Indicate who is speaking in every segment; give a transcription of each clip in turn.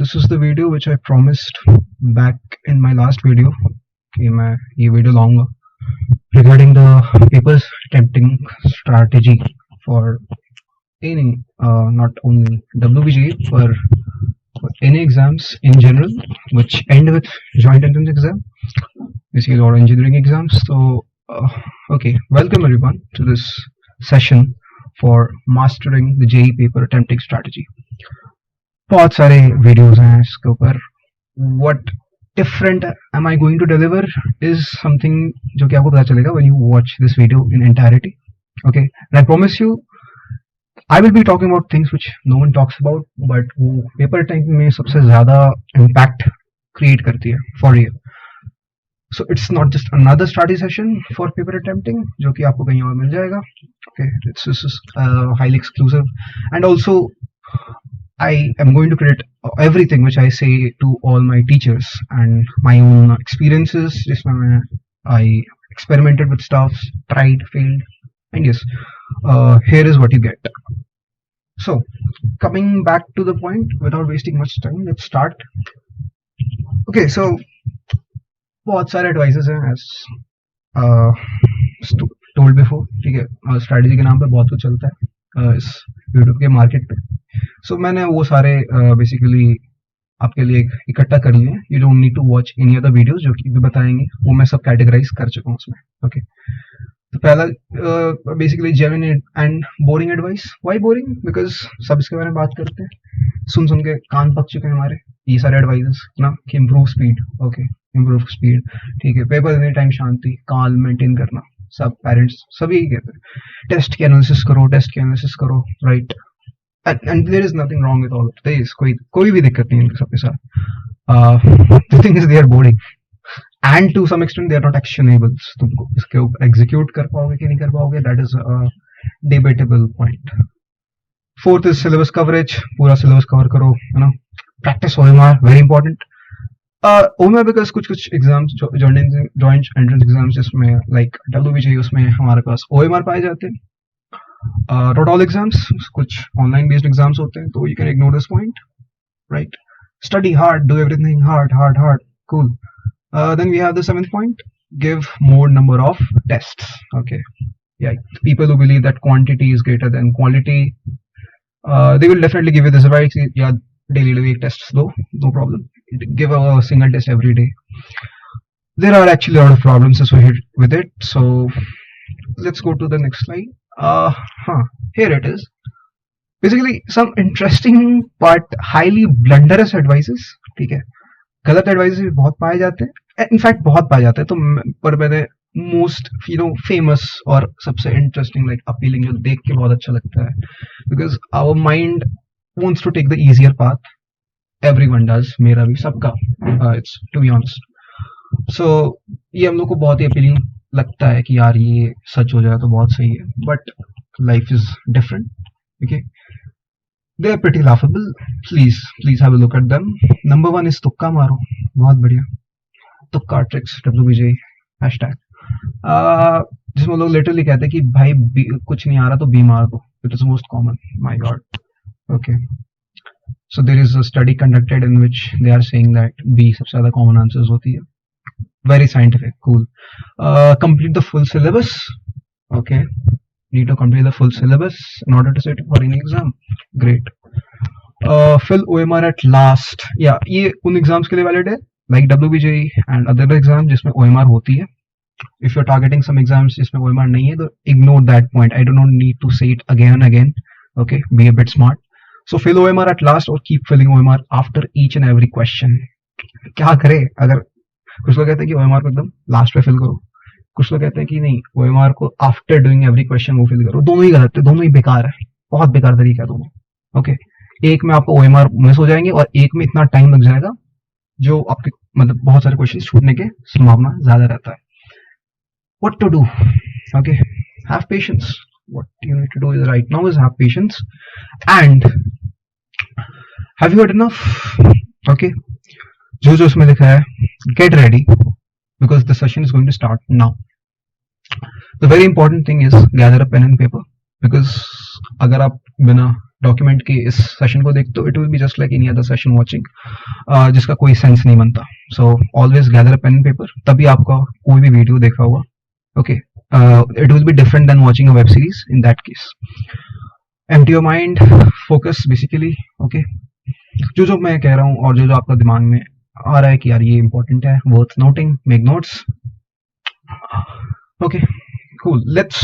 Speaker 1: this is the video which I promised back in my last video कि मैं ये video लाऊंगा regarding the papers tempting strategy for any not only WBG but for any exams in general which end with joint entrance exam, basically or engineering exams. So okay, welcome everyone to this session for mastering the JEE paper tempting strategy. बहुत सारे videos हैं इसके ऊपर. What different am I going to deliver is something जो कि आपको पता चलेगा when you watch this video in entirety. Okay, and I promise you I will be talking about things which no one talks about, but वो paper time में सबसे ज़्यादा impact create करती है for you. So it's not just another study session for paper attempting जो कि आपको कहीं और मिल जाएगा. Okay, this is highly exclusive, and also I am going to credit everything which I say to all my teachers and my own experiences. Just I experimented with stuff, tried, failed, and yes, here is what you get. So, coming back to the point, without wasting much time, let's start. Okay, so बहुत सारे advices हैं as told before. ठीक है, strategy के नाम पे बहुत कुछ चलता है इस YouTube के मार्केट पे. सो मैंने वो सारे बेसिकली आपके लिए इकट्ठा कर लिए. You don't need to watch any other videos जो कि भी बताएंगे, वो मैं सब कैटेगराइज कर चुका हूँ उसमें. ओके, तो पहला basically genuine and boring advice. Why boring? Because सब इसके बारे में बात करते हैं, सुन सुन के कान पक चुके हैं हमारे ये सारे एडवाइजेस ना कि improve speed. Okay, improve speed, ठीक है. पेपर देने टाइम शांति, काल मेंटेन करना, सब पेरेंट्स सभी यही कहते हैं. टेस्ट की एनालिसिस करो, टेस्ट की एनालिसिस करो, right. And there is nothing wrong with all of this. कोई भी दिक्कत नहीं है सबके साथ. The thing is they are boring and to some extent they are not actionable. तुमको इसके ऊपर execute कर पाओगे कि नहीं कर पाओगे, that is a debatable point. Fourth is syllabus coverage. पूरा syllabus cover करो, है ना. Practice OMR, very important. OMR because कुछ exams joint entrance exams जिसमें like WBJ उसमें हमारे पास OMR पाए जाते हैं. Not all exams, कुछ online based exams होते हैं, तो you can ignore this point, right? Study hard, do everything hard, cool. Then we have the 7th point, give more number of tests. Okay, yeah, people who believe that quantity is greater than quality, they will definitely give you this advice. Yeah, daily tests though, no problem. Give a single test every day. There are actually a lot of problems associated with it, so let's go to the next slide. Here it is. Basically some interesting but highly blunderous advices. ठीक है, गलत advices भी बहुत पाए जाते हैं, in fact बहुत पाए जाते हैं. तो पर मैंने मोस्ट फेमस और सबसे इंटरेस्टिंग लाइक अपीलिंग जो देख के बहुत अच्छा लगता है, because our mind wants to take the easier path. Everyone does, मेरा भी, सबका. It's to be honest. So ये हम लोग को बहुत ही अपीलिंग लगता है कि यार ये सच हो जाए तो बहुत सही है, but life is different. Okay, they are pretty laughable. Please have a look at them. Number 1 is तुक्का मारो. बहुत बढ़िया. तुक्का ट्रिक्स, WBJ हैशटैग, जिसमें लोग लिटरली कहते हैं कि भाई कुछ नहीं आ रहा तो बी मार दो. It is most common. My god. Okay, so there is a study conducted in which they are saying that B सबसे ज्यादा कॉमन आंसर्स होती है. Very scientific, cool. Complete the full syllabus. Okay, need to complete the full syllabus in order to sit for any exam. Great. Fill OMR at last. Yeah, ये उन exams के लिए valid है, like WBJ and other exams जिसमें OMR होती है. If you're targeting some exams जिसमें OMR नहीं है, तो ignore that point. I do not need to say it again and again. Okay, be a bit smart. So fill OMR at last or keep filling OMR after each and every question. क्या करे? अगर कुछ लोग कहते हैं कि OMR को एकदम लास्ट पे फिल करो, कुछ लोग कहते हैं कि नहीं OMR को आफ्टर डूइंग एवरी क्वेश्चन वो फिल करो. दोनों ही गलत है, दोनों ही बेकार है, बहुत बेकार तरीका है दोनों. ओके, एक में आपको OMR मिस हो जाएंगे और एक में इतना टाइम लग जाएगा जो आपके मतलब बहुत सारे क्वेश्चन छूटने के संभावना ज्यादा रहता है. What to do? Okay, have patience. What you need to do is right now is have patience and have you heard enough. Okay, जो उसमें लिखा है, get ready because the session is going to start now. The very important thing is gather a pen and paper, because अगर आप बिना document के इस session को देखते हो, it will be just like any other session watching, जिसका कोई सेंस नहीं बनता. So always gather a pen and paper, तभी आपका कोई भी वीडियो देखा होगा. Okay, it will be different then watching a web series. In that case empty your mind, focus basically. Okay, जो जो मैं कह रहा हूँ और जो जो आपका दिमाग में आ रहा है कि यार ये इंपॉर्टेंट है, worth noting, make notes. Okay, cool. Let's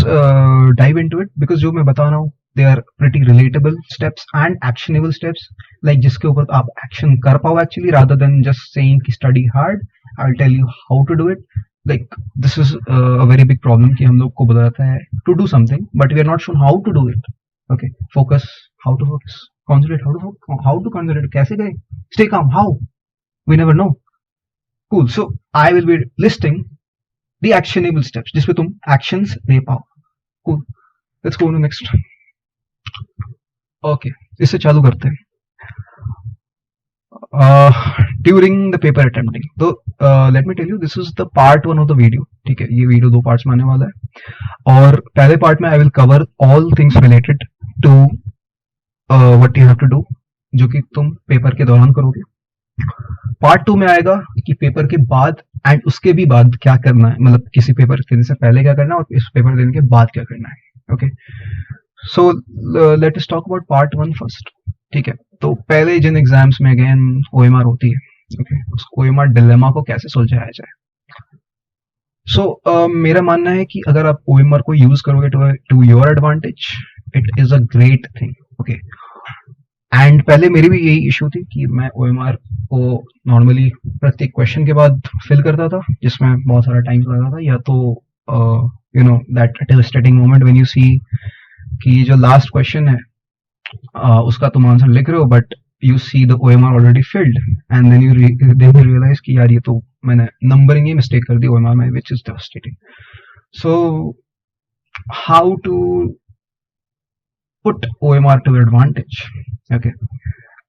Speaker 1: dive into it because जो मैं बता रहा हूँ they are pretty relatable steps and actionable steps, like जिसके ऊपर आप action कर पाओ actually, rather than just saying कि study hard. I'll tell you how to do it. Like this is a very big problem कि हम लोग को बोला जाता है to do something but we are not sure how to do it. Okay, focus, how to focus, concentrate, how to concentrate, कैसे करें, stay calm, how, we never know. Cool. So I will be listing the actionable steps जिसपे तुम actions ले पाओ. Cool. Let's go to next. Okay, इससे चालू करते हैं. During the paper attempting, तो let me tell you, this is the part 1 of the video. ठीक है, ये वीडियो 2 पार्ट्स में आने वाला है और पहले पार्ट में I will cover all things related to what you have to do, जो कि तुम पेपर के दौरान करोगे. पार्ट 2 में आएगा कि पेपर के बाद एंड उसके भी बाद क्या करना है, मतलब किसी पेपर देने से पहले क्या करना है और इस पेपर देने के बाद क्या करना है. Okay, so let us talk about part 1 first. ठीक है, तो पहले जिन एग्जाम्स में अगेन ओएमआर होती है, ओके, उस ओएमआर डिलेमा को कैसे सुलझाया जाए. सो मेरा मानना है कि अगर आप ओएमआर को यूज करोगे to your advantage, it is a great thing. Okay, and पहले मेरी भी यही इशू थी कि मैं ओएमआर को नॉर्मली प्रत्येक क्वेश्चन के बाद फिल करता था, जिसमें बहुत सारा टाइम लगा था. या तो you know that devastating moment when you see कि जो लास्ट क्वेश्चन है उसका तुम आंसर लिख रहे हो but you see the OMR already filled and then you realise कि यार ये तो मैंने नंबरिंग ही मिस्टेक कर दी ओएमआर में, which is devastating. So how to put OMR to your advantage. Okay,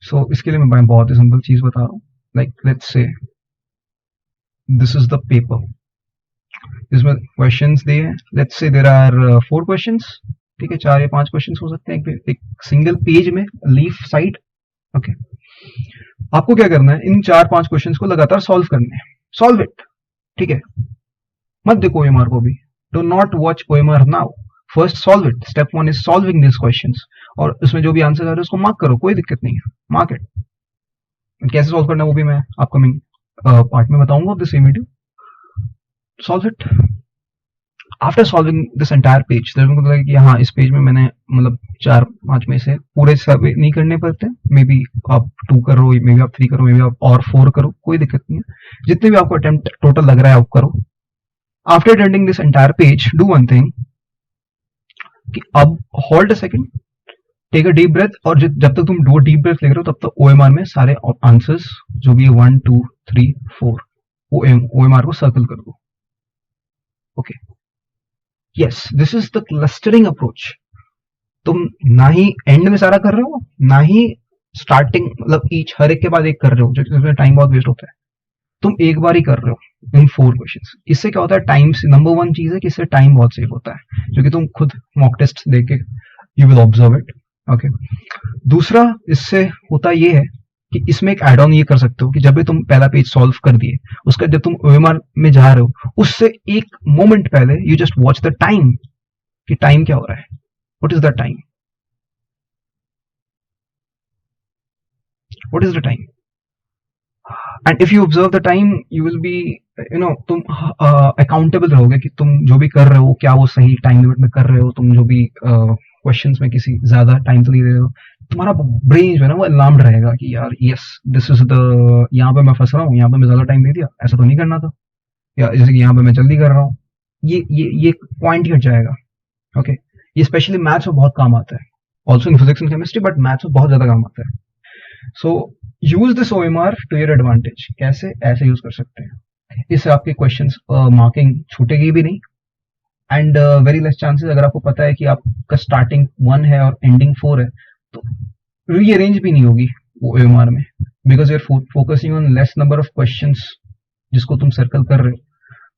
Speaker 1: so इसके लिए मैं बहुत ही सिंपल चीज बता रहा हूँ. Like let's say this is the paper, इसमें questions दिए हैं. Let's say there are 4 questions. ठीक है, 4 या 5 questions हो सकते हैं एक सिंगल पेज में, लीफ साइड. ओके, आपको क्या करना है, इन 4-5 questions को लगातार सॉल्व करने हैं. Solve it. ठीक है, मत देखो OMR को भी. Do not watch OMR now. First solve it. Step 1 is solving this questions, और उसमें जो भी आंसर आ रहे हैं उसको मार्क करो, कोई दिक्कत नहीं है, मार्क इट. कैसे सॉल्व करना है वो भी मैं अपकमिंग पार्ट में बताऊंगा of the same video. Solve it. After solving this entire page, तो मुझे लगा कि हाँ इस पेज में मैंने मतलब 4-5 में से पूरे सब नहीं करने पड़ते, मे बी आप 2 करो, मे बी आप 3 करो, मे बी आप और 4 करो, कोई दिक्कत नहीं है. जितने भी आपको अटेम्प्ट टोटल लग रहा है आप करो. After attending this entire page, do one thing कि अब hold a second, take a deep breath, और जब तक तुम 2 डीप ब्रेथ ले रहे हो तब तक ओएमआर में सारे आंसर्स जो भी है 1 2 3 4 ओएमआर को सर्कल कर दो. Okay, yes, this is the clustering approach. तुम ना ही एंड में सारा कर रहे हो, ना ही स्टार्टिंग मतलब ईच हर एक के बाद एक कर रहे हो, जो इसमें टाइम बहुत वेस्ट होता है. तुम एक बार ही कर रहे हो इन 4 क्वेश्चंस. इससे क्या होता है, टाइम से नंबर 1 चीज है कि इससे टाइम बहुत सेव होता है, जो कि तुम खुद मॉक टेस्ट देके you will observe it. Okay, दूसरा इससे होता ये है कि इसमें एक एड ऑन ये कर सकते हो कि जब भी तुम पहला पेज सॉल्व कर दिए, उसका जब तुम ओएमआर में जा रहे हो उससे एक मोमेंट पहले you just watch the time, कि टाइम क्या हो रहा है, what is the time, what is the time. And if you observe the time you will be you know, तुम अकाउंटेबल रहोगे कि तुम जो भी कर रहे हो क्या वो सही टाइम लिमिट में कर रहे हो. तुम जो भी क्वेश्चंस में किसी ज्यादा टाइम तो नहीं दे रहे हो, तुम्हारा ब्रेन जो है ना वो अलार्म्ड रहेगा कि यार यस दिस इज द, यहाँ पे मैं फंस रहा हूँ, यहाँ पे मैं ज्यादा टाइम दे दिया, ऐसा तो नहीं करना था, या जैसे कि यहाँ पे मैं जल्दी कर रहा हूँ, ये पॉइंट ही हट जाएगा. ओके, ये स्पेशली मैथ्स में बहुत काम आता है, also in physics and chemistry, but maths में बहुत ज्यादा काम आता है. So use this OMR to your advantage. कैसे, ऐसे यूज कर सकते हैं. इससे आपके क्वेश्चंस मार्किंग छूटेगी भी नहीं, एंड वेरी लेस चांसेस, अगर आपको पता है कि आपका स्टार्टिंग 1 है और एंडिंग 4 है, तो रीअरेंज भी नहीं होगी वो ओएमआर में, because you are focusing on less number of questions जिसको तुम सर्कल कर रहे हो.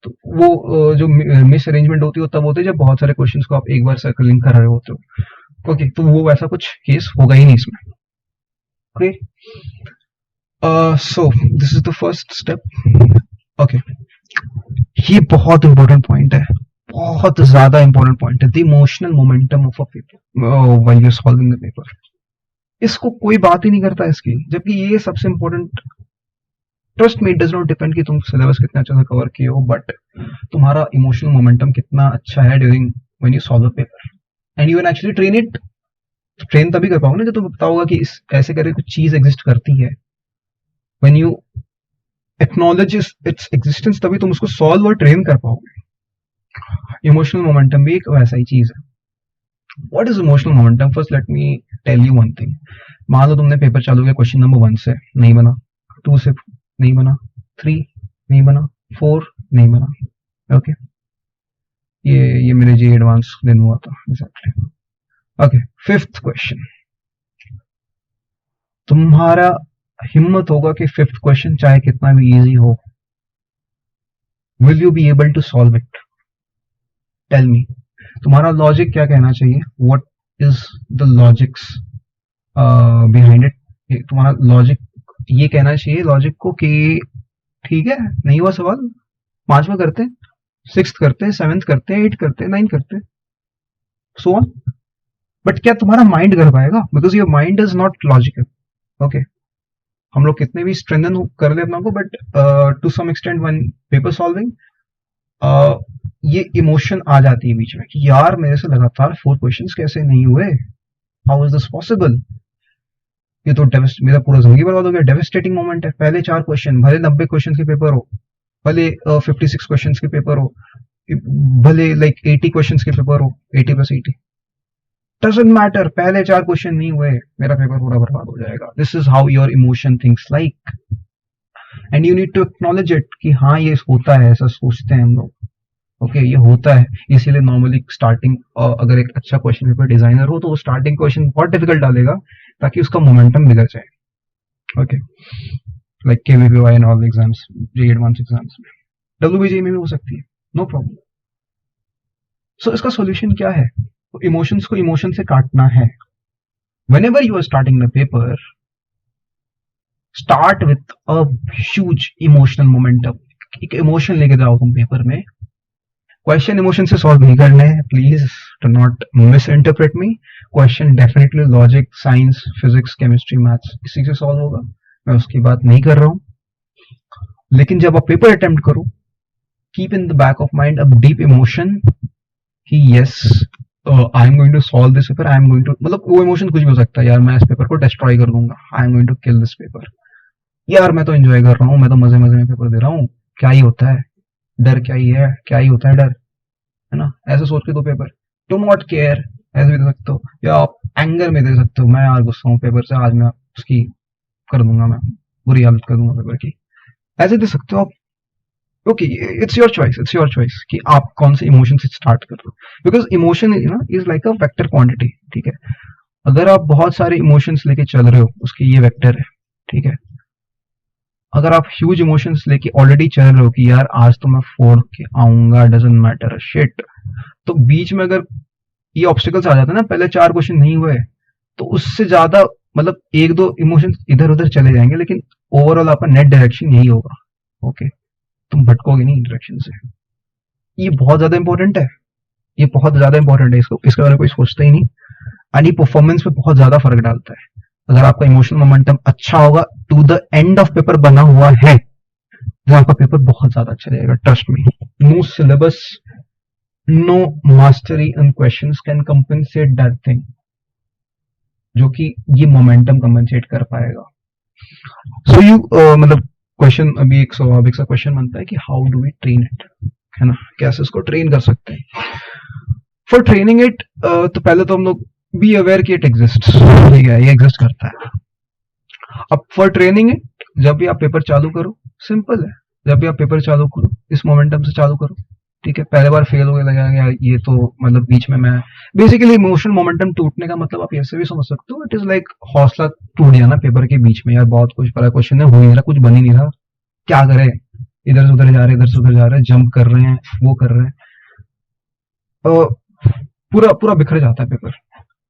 Speaker 1: तो वो जो मिस अरेंजमेंट होती है तब होती है जब बहुत सारे क्वेश्चंस को आप एक बार सर्कलिंग कर रहे होते हो. ओके, तो वो वैसा कुछ केस होगा ही नहीं इसमें। Okay, so this is the first step. Okay, ये बहुत इंपॉर्टेंट पॉइंट है, बहुत ज्यादा इंपॉर्टेंट पॉइंट है, the emotional momentum of a paper while you are solving the paper. इसको कोई बात ही नहीं करता इसकी, जबकि ये सबसे important. Trust me, it does not depend कि तुम सिलेबस कितना अच्छे से कवर किए हो, बट तुम्हारा इमोशनल मोमेंटम कितना अच्छा है during when you solve a paper and you can actually train it. Train तभी कर पाओगे ना जब तुम्हें पता होगा कि इस ऐसे करके कुछ चीज एग्जिस्ट करती है। When you acknowledge its existence, तभी तुम उसको सॉल्व और ट्रेन कर पाओगे। इमोशनल मोमेंटम भी एक वैसा ही चीज है। What is emotional momentum? First let me tell you one thing. मान लो तुमने पेपर चालू किया क्वेश्चन नंबर 1 से, नहीं बना, 2 से नहीं बना, 3 नहीं बना, 4 नहीं बना। ओके, ये मेरे जी एडवांस दिन हुआ था एग्जैक्टली। Okay, 5th question. तुम्हारा हिम्मत होगा कि 5th क्वेश्चन चाहे कितना भी इजी हो, will you be able to solve it? Tell me, तुम्हारा लॉजिक क्या कहना चाहिए? What is the logics behind it? तुम्हारा लॉजिक ये कहना चाहिए लॉजिक को कि ठीक है, नहीं हुआ सवाल, 5वां करते हैं, 6th करते हैं, 7th करते हैं, 8th करते हैं, 9th करते हैं, सो ऑन। बट क्या तुम्हारा माइंड कर पाएगा? Because your mind is not logical. Okay, हम लोग कितने भी स्ट्रेंथन कर ले अपना को, but to some extent when paper solving ये इमोशन आ जाती है बीच में कि यार मेरे से लगातार 4 क्वेश्चंस कैसे नहीं हुए, हाउ इज दिस पॉसिबल? ये तो मेरा पूरा जिंदगी बर्बाद हो गया। डेविस्टेटिंग मोमेंट है। पहले 4 क्वेश्चन, भले 90 क्वेश्चन के पेपर हो, भले 56 क्वेश्चन के पेपर हो, भले लाइक 80 क्वेश्चन के पेपर हो, 80 + 80 डजंट मैटर, पहले 4 क्वेश्चन नहीं हुए, मेरा पेपर पूरा बर्बाद हो जाएगा। This is how your emotion thinks like, and you need to acknowledge it कि हाँ ये होता है, ऐसा सोचते हैं हम लोग। ओके, ये होता है। इसीलिए नॉर्मली स्टार्टिंग अगर एक अच्छा क्वेश्चन पेपर डिजाइनर हो तो वो स्टार्टिंग क्वेश्चन बहुत डिफिकल्ट डालेगा ताकि उसका मोमेंटम बिगड़ जाए। Okay, like KVPY and all exams, JEE advance exams में, डब्ल्यूबीजेई में भी हो सकती है, नो प्रॉब्लम। सो इसका सॉल्यूशन क्या है? इमोशंस को इमोशन से काटना है। whenever you are starting the paper, start with a huge emotional momentum। एक इमोशन लेके जाओ तुम पेपर में। क्वेश्चन इमोशन से सॉल्व नहीं करने हैं, please do not miss interpret me. Question definitely logic, science, physics, chemistry, maths इसी से सॉल्व होगा, मैं उसकी बात नहीं कर रहा हूं। लेकिन जब आप पेपर अटेम्प्ट करो, keep in the back of mind a deep emotion कि yes I am going to solve this paper, I am going to, मतलब वो इमोशन कुछ भी हो सकता है, यार मैं इस पेपर को डिस्ट्रॉय कर दूंगा, I am going to kill this paper, यार मैं तो एंजॉय कर रहा हूँ, मैं तो मजे मजे में पेपर दे रहा हूँ, क्या ही होता है, डर क्या ही है, क्या ही होता है डर, है ना? ऐसे सोच के दो पेपर। डू नॉट केयर, ऐसे भी दे सकते हो, या आप एंगर में दे सकते हो, मैं यार गुस्सा हूँ पेपर से, आज मैं उसकी कर दूंगा, मैं बुरी हालत कर दूंगा पेपर की, ऐसे दे सकते हो आप। Okay, it's your choice, it's your choice कि आप कौन से इमोशन से स्टार्ट कर रहे हो, because emotion is like a vector quantity. ठीक है, अगर आप बहुत सारे इमोशंस लेके चल रहे हो, उसके ये वेक्टर है। ठीक है, अगर आप ह्यूज इमोशंस लेके ऑलरेडी चल रहे हो कि यार आज तो मैं फोड़ के आऊंगा, डजंट मैटर शिट, तो बीच में अगर ये ऑब्स्टिकल्स आ जाते हैं ना, पहले 4 क्वेश्चन नहीं हुए, तो उससे ज्यादा मतलब 1-2 इमोशंस इधर उधर चले जाएंगे, लेकिन ओवरऑल आपका नेट डायरेक्शन यही होगा। ओके, तुम भटकोगे नहीं डायरेक्शन से। ये बहुत ज्यादा इंपॉर्टेंट है, ये बहुत ज्यादा इंपॉर्टेंट है, इसको इसके बारे में कोई सोचता ही नहीं, एंड ये परफॉर्मेंस पे बहुत ज्यादा फर्क डालता है। अगर आपका इमोशनल मोमेंटम अच्छा होगा, to the end of paper बना हुआ है, तो आपका पेपर बहुत ज्यादा अच्छा रहेगा। Trust me, no syllabus, no mastery in questions can compensate that thing, जो कि ये मोमेंटम कंपेंसेट कर पाएगा। सो यू मतलब क्वेश्चन अभी एक स्वाभाविक सा क्वेश्चन बनता है कि how do we train it, है ना? कैसे इसको ट्रेन कर सकते हैं? फॉर ट्रेनिंग इट, तो पहले तो हम लोग बी अवेयर कि इट एग्जिस्ट, ठीक है, ये एग्जिस्ट करता है। अब फॉर ट्रेनिंग इट, जब भी आप पेपर चालू करो, सिंपल है, जब भी आप पेपर चालू करो इस मोमेंटम से चालू करो। ठीक है, पहले बार फेल हो गया, लगा यार ये तो मतलब बीच में मैं, बेसिकली इमोशनल मोमेंटम टूटने का मतलब आप ऐसे भी समझ सकते हो, इट इज लाइक हौसला टूट गया ना पेपर के बीच में, यार बहुत कुछ पढ़ा, क्वेश्चन है हो ही नहीं रहा, कुछ बन ही नहीं रहा, क्या करे, इधर से उधर जा रहे, इधर से उधर जा रहे, जंप कर रहे हैं, वो कर रहे हैं, पूरा पूरा बिखर जाता है पेपर।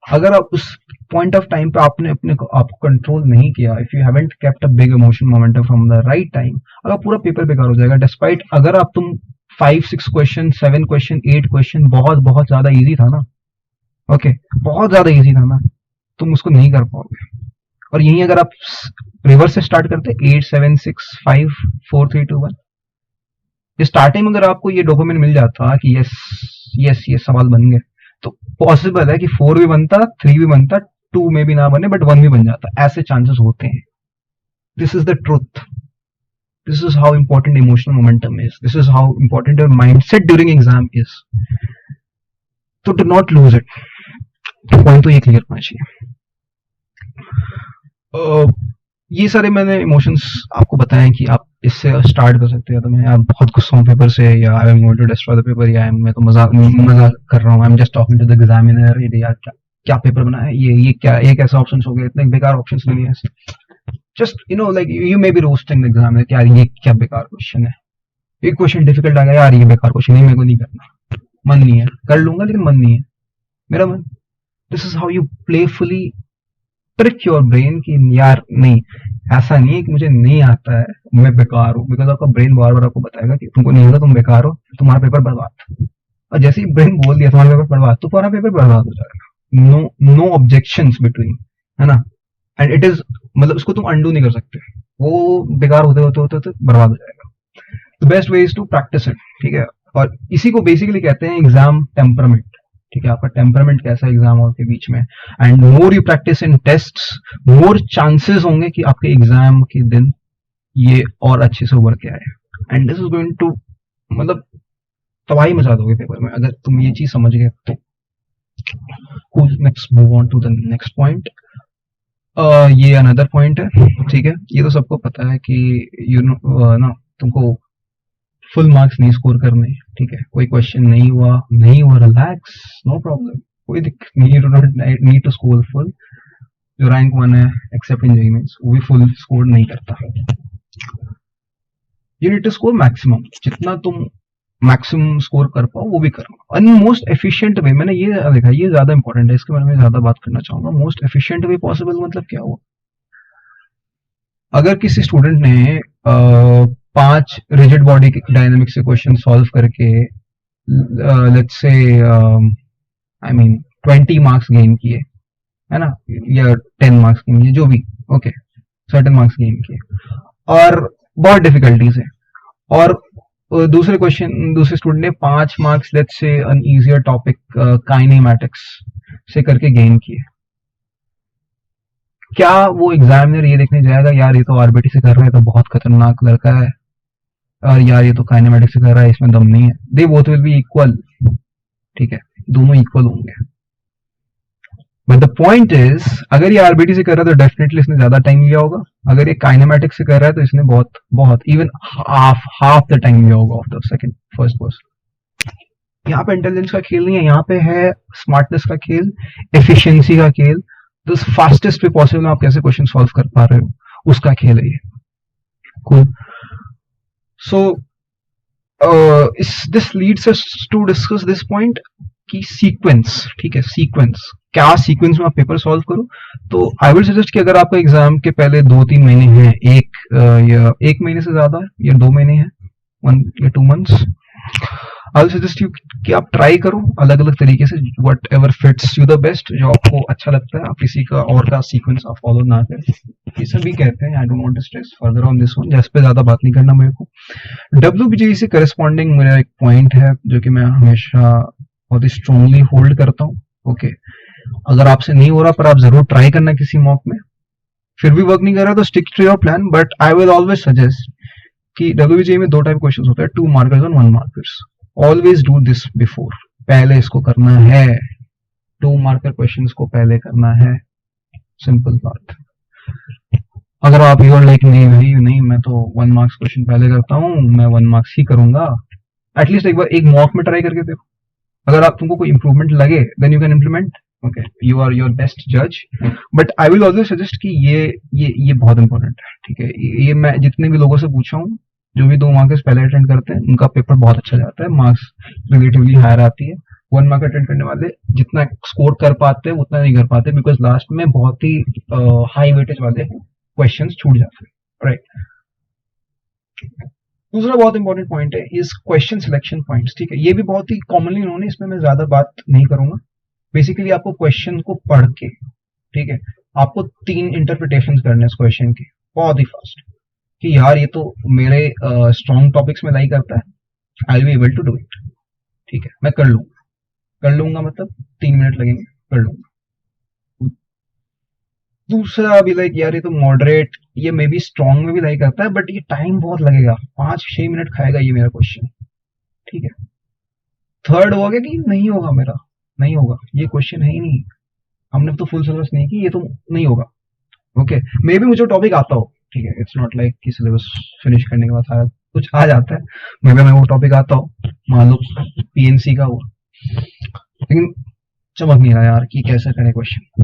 Speaker 1: अगर आप उस पॉइंट ऑफ टाइम पे आपने अपने को आपको कंट्रोल नहीं किया, if you haven't kept a big emotion momentum from the right time, अगर पूरा पेपर बेकार हो जाएगा। डिस्पाइट अगर आप तुम 5-6 क्वेश्चन, 7 क्वेश्चन, 8 क्वेश्चन बहुत बहुत ज्यादा इजी था ना, ओके, बहुत ज्यादा इजी था ना, तुम उसको नहीं कर पाओगे। और यही अगर आप रिवर्स से स्टार्ट करते 8 7 6 5 4 3 2 1, स्टार्टिंग में अगर आपको ये डॉक्यूमेंट मिल जाता कि यस यस ये सवाल बन गए, तो पॉसिबल है कि 4 भी बनता, 3 भी बनता, 2 में भी ना बने बट 1 भी बन जाता। ऐसे चांसेस होते हैं। This is the truth. This is how important emotional momentum is. This is how important your mindset during exam is. तो do not lose it. Point तो ये क्लियर होना चाहिए। ये सारे मैंने इमोशंस आपको बताए कि आप इससे स्टार्ट कर सकते हैं। तो मैं यार बहुत गुस्सा हूँ पेपर से, या I am going to destroy the paper, या मैं तो मजाक कर रहा हूँ, I am just talking to the examiner, ये यार क्या क्या पेपर बना है, ये क्या एक ऐसा ऑप्शन हो गया, इतने बेकार ऑप्शंस नहीं है ऐसे। Just you know like you may be roasting the examiner कि यार ये क्या बेकार क्वेश्चन है, एक क्वेश्चन डिफिकल्ट आ गया, यार ये बेकार क्वेश्चन है, मेरे को नहीं करना, मन नहीं है, कर लूंगा लेकिन मन नहीं है मेरा मन। This is how you playfully trick your brain कि यार नहीं, ऐसा नहीं है कि मुझे नहीं आता है मैं बेकार हूँ, बिकॉज आपका ब्रेन बार बार आपको बताएगा कि तुमको नहीं आता, तुम बेकार हो, तुम्हारा पेपर बर्बाद। और जैसे ही ब्रेन बोल दिया तुम्हारा पेपर बर्बाद, तो तुम्हारा पेपर बर्बाद हो जाएगा। नो नो ऑब्जेक्शंस बिटवीन, है ना। एंड इट इज मतलब उसको तुम अंडू नहीं कर सकते, वो बेकार होते होते होते होते बर्बाद हो जाएगा। The best way is to practise it, ठीक है। और इसी को बेसिकली कहते हैं एग्जाम टेम्परामेंट, ठीक है। आपका टेम्परामेंट कैसा एग्जाम हॉल के बीच में, and more you practice in tests, more chances होंगे कि आपके एग्जाम के दिन ये और अच्छे से उभर के आए। And this is going to मतलब तबाही मचा दोगे पेपर में अगर तुम ये चीज समझ गए तो। Next move on to the next point. ये अनदर पॉइंट है, ठीक है। ये तो सबको पता है कि यू नो ना, तुमको फुल मार्क्स नहीं स्कोर करने, ठीक है। कोई क्वेश्चन नहीं हुआ रिलैक्स, नो प्रॉब्लम, कोई दिक्कत नहीं, you do not need to score full. जो रैंक 1 है एक्सेप्ट इंजीनियरिंग में, वो भी फुल स्कोर नहीं करता। You need to score maximum, जितना तुम मैक्सिमम स्कोर कर पाओ वो भी करो। और मोस्ट एफिशिएंट वे, मैंने ये देखा, ये ज्यादा इंपॉर्टेंट है, इसके बारे में ज्यादा बात करना चाहूंगा। मोस्ट एफिशिएंट वे पॉसिबल मतलब क्या हुआ, अगर किसी स्टूडेंट ने 5 रिजिड बॉडी डायनेमिक्स से क्वेश्चन सॉल्व करके let's say I mean 20 marks gain किए, है ना, या 10 मार्क्स गेन किए, जो भी, ओके, सर्टेन मार्क्स गेन किए, और बहुत डिफिकल्टी से, और दूसरे स्टूडेंट ने 5 marks let's say on easier topic kinematics से करके गेन किए। क्या वो एग्जामिनर ये देखने जाएगा यार ये तो आरबीटी से कर रहा है तो बहुत खतरनाक लड़का है, और यार ये तो काइनेमैटिक्स से कर रहा है इसमें दम नहीं है? They both will be equal, ठीक है, दोनों इक्वल होंगे। बट द पॉइंट इज, अगर ये आरबीटी से कर रहा है तो डेफिनेटली इसने ज्यादा टाइम लिया होगा, अगर ये काइनेमैटिक्स से कर रहा है तो इसने बहुत इवन हाफ द टाइम लिया होगा of the second first person. यहाँ पे इंटेलिजेंस का खेल नहीं है, यहाँ पे है स्मार्टनेस का खेल, एफिशिएंसी का खेल, तो फास्टेस्ट वे पॉसिबल आप कैसे क्वेश्चन सॉल्व कर पा रहे हो उसका खेल है ये। Cool. So this leads us to discuss this point कि सीक्वेंस, ठीक है, सीक्वेंस क्या, सीक्वेंस में आप पेपर सॉल्व करो। तो आई विल सजेस्ट कि अगर आपका एग्जाम के पहले 2-3 महीने हैं, या 1 महीने से ज्यादा या 2 महीने हैं, 1 या 2 months, I will suggest you कि आप ट्राई करो अलग अलग तरीके से, what ever fits you the best, जो आपको अच्छा लगता है। आप किसी का और का सीक्वेंस आप फॉलो ना करें, ये सभी कहते हैं। I don't want to stress further on this one, जिस पे ज्यादा बात नहीं करना मेरे को। डब्ल्यूबीजेई से करस्पॉन्डिंग मेरा एक पॉइंट है जो कि मैं हमेशा बहुत ही स्ट्रांगली होल्ड करता हूँ, ओके। अगर आपसे नहीं हो रहा पर आप जरूर ट्राई करना किसी मॉक में, फिर भी वर्क नहीं कर रहा तो stick to your plan, but I will always suggest कि डब्ल्यूबीजेई में 2 टाइप क्वेश्चन होते हैं, 2 मार्कर्स और 1 markers. Always do this before, पहले इसको करना है, 2 मार्कर क्वेश्चन को पहले करना है, सिंपल बात। अगर आप यूर लाइक नहीं भाई नहीं, मैं तो 1 मार्क्स क्वेश्चन पहले करता हूँ, मैं 1 मार्क्स ही करूंगा, एटलीस्ट एक बार एक मॉक में ट्राई करके देखो। अगर आप तुमको कोई इंप्रूवमेंट लगे then you can implement, okay, you are your best जज। But I will always suggest कि ये बहुत इंपॉर्टेंट है, ठीक है। ये मैं जितने भी लोगों से पूछा हूँ, जो भी 2 मार्क्स पहले अटेंड करते हैं उनका पेपर बहुत अच्छा जाता है, मार्क्स रिलेटिवली हायर आती है। वन मार्क अटेंड करने वाले जितना स्कोर कर पाते हैं उतना नहीं कर पाते, बिकॉज लास्ट में बहुत ही हाई वेटेज वाले क्वेश्चंस छूट जाते हैं, राइट। दूसरा बहुत इंपॉर्टेंट पॉइंट है इस क्वेश्चन सिलेक्शन पॉइंट्स, ठीक है, ये भी बहुत ही कॉमनली नोन है, इसमें मैं ज्यादा बात नहीं करूंगा। बेसिकली आपको क्वेश्चन को पढ़ के, ठीक है, आपको 3 इंटरप्रिटेशन करने इस क्वेश्चन की बहुत ही फास्ट, कि यार ये तो मेरे स्ट्रॉन्ग टॉपिक्स में लाई करता है, I will be able to do it, ठीक है, मैं कर लूंगा मतलब 3 मिनट लगेंगे, कर लूंगा। दूसरा अभी लाइक यार ये तो मॉडरेट, ये मे बी स्ट्रॉन्ग में भी लाइक करता है, बट ये टाइम बहुत लगेगा, 5-6 मिनट खाएगा ये मेरा क्वेश्चन, ठीक है। थर्ड हो गया कि नहीं होगा मेरा, नहीं होगा, ये क्वेश्चन है ही नहीं, हमने तो फुल सिलेबस नहीं की, ये तो नहीं होगा। ओके, मे बी मुझे टॉपिक आता हो, ठीक है, इट्स नॉट लाइक कि सिलेबस फिनिश करने के बाद सारा कुछ आ जाता है, मे बी मैं वो टॉपिक आता हो, मान लो पीएनसी का हुआ, लेकिन चमक नहीं रहा यार कि कैसे करें क्वेश्चन,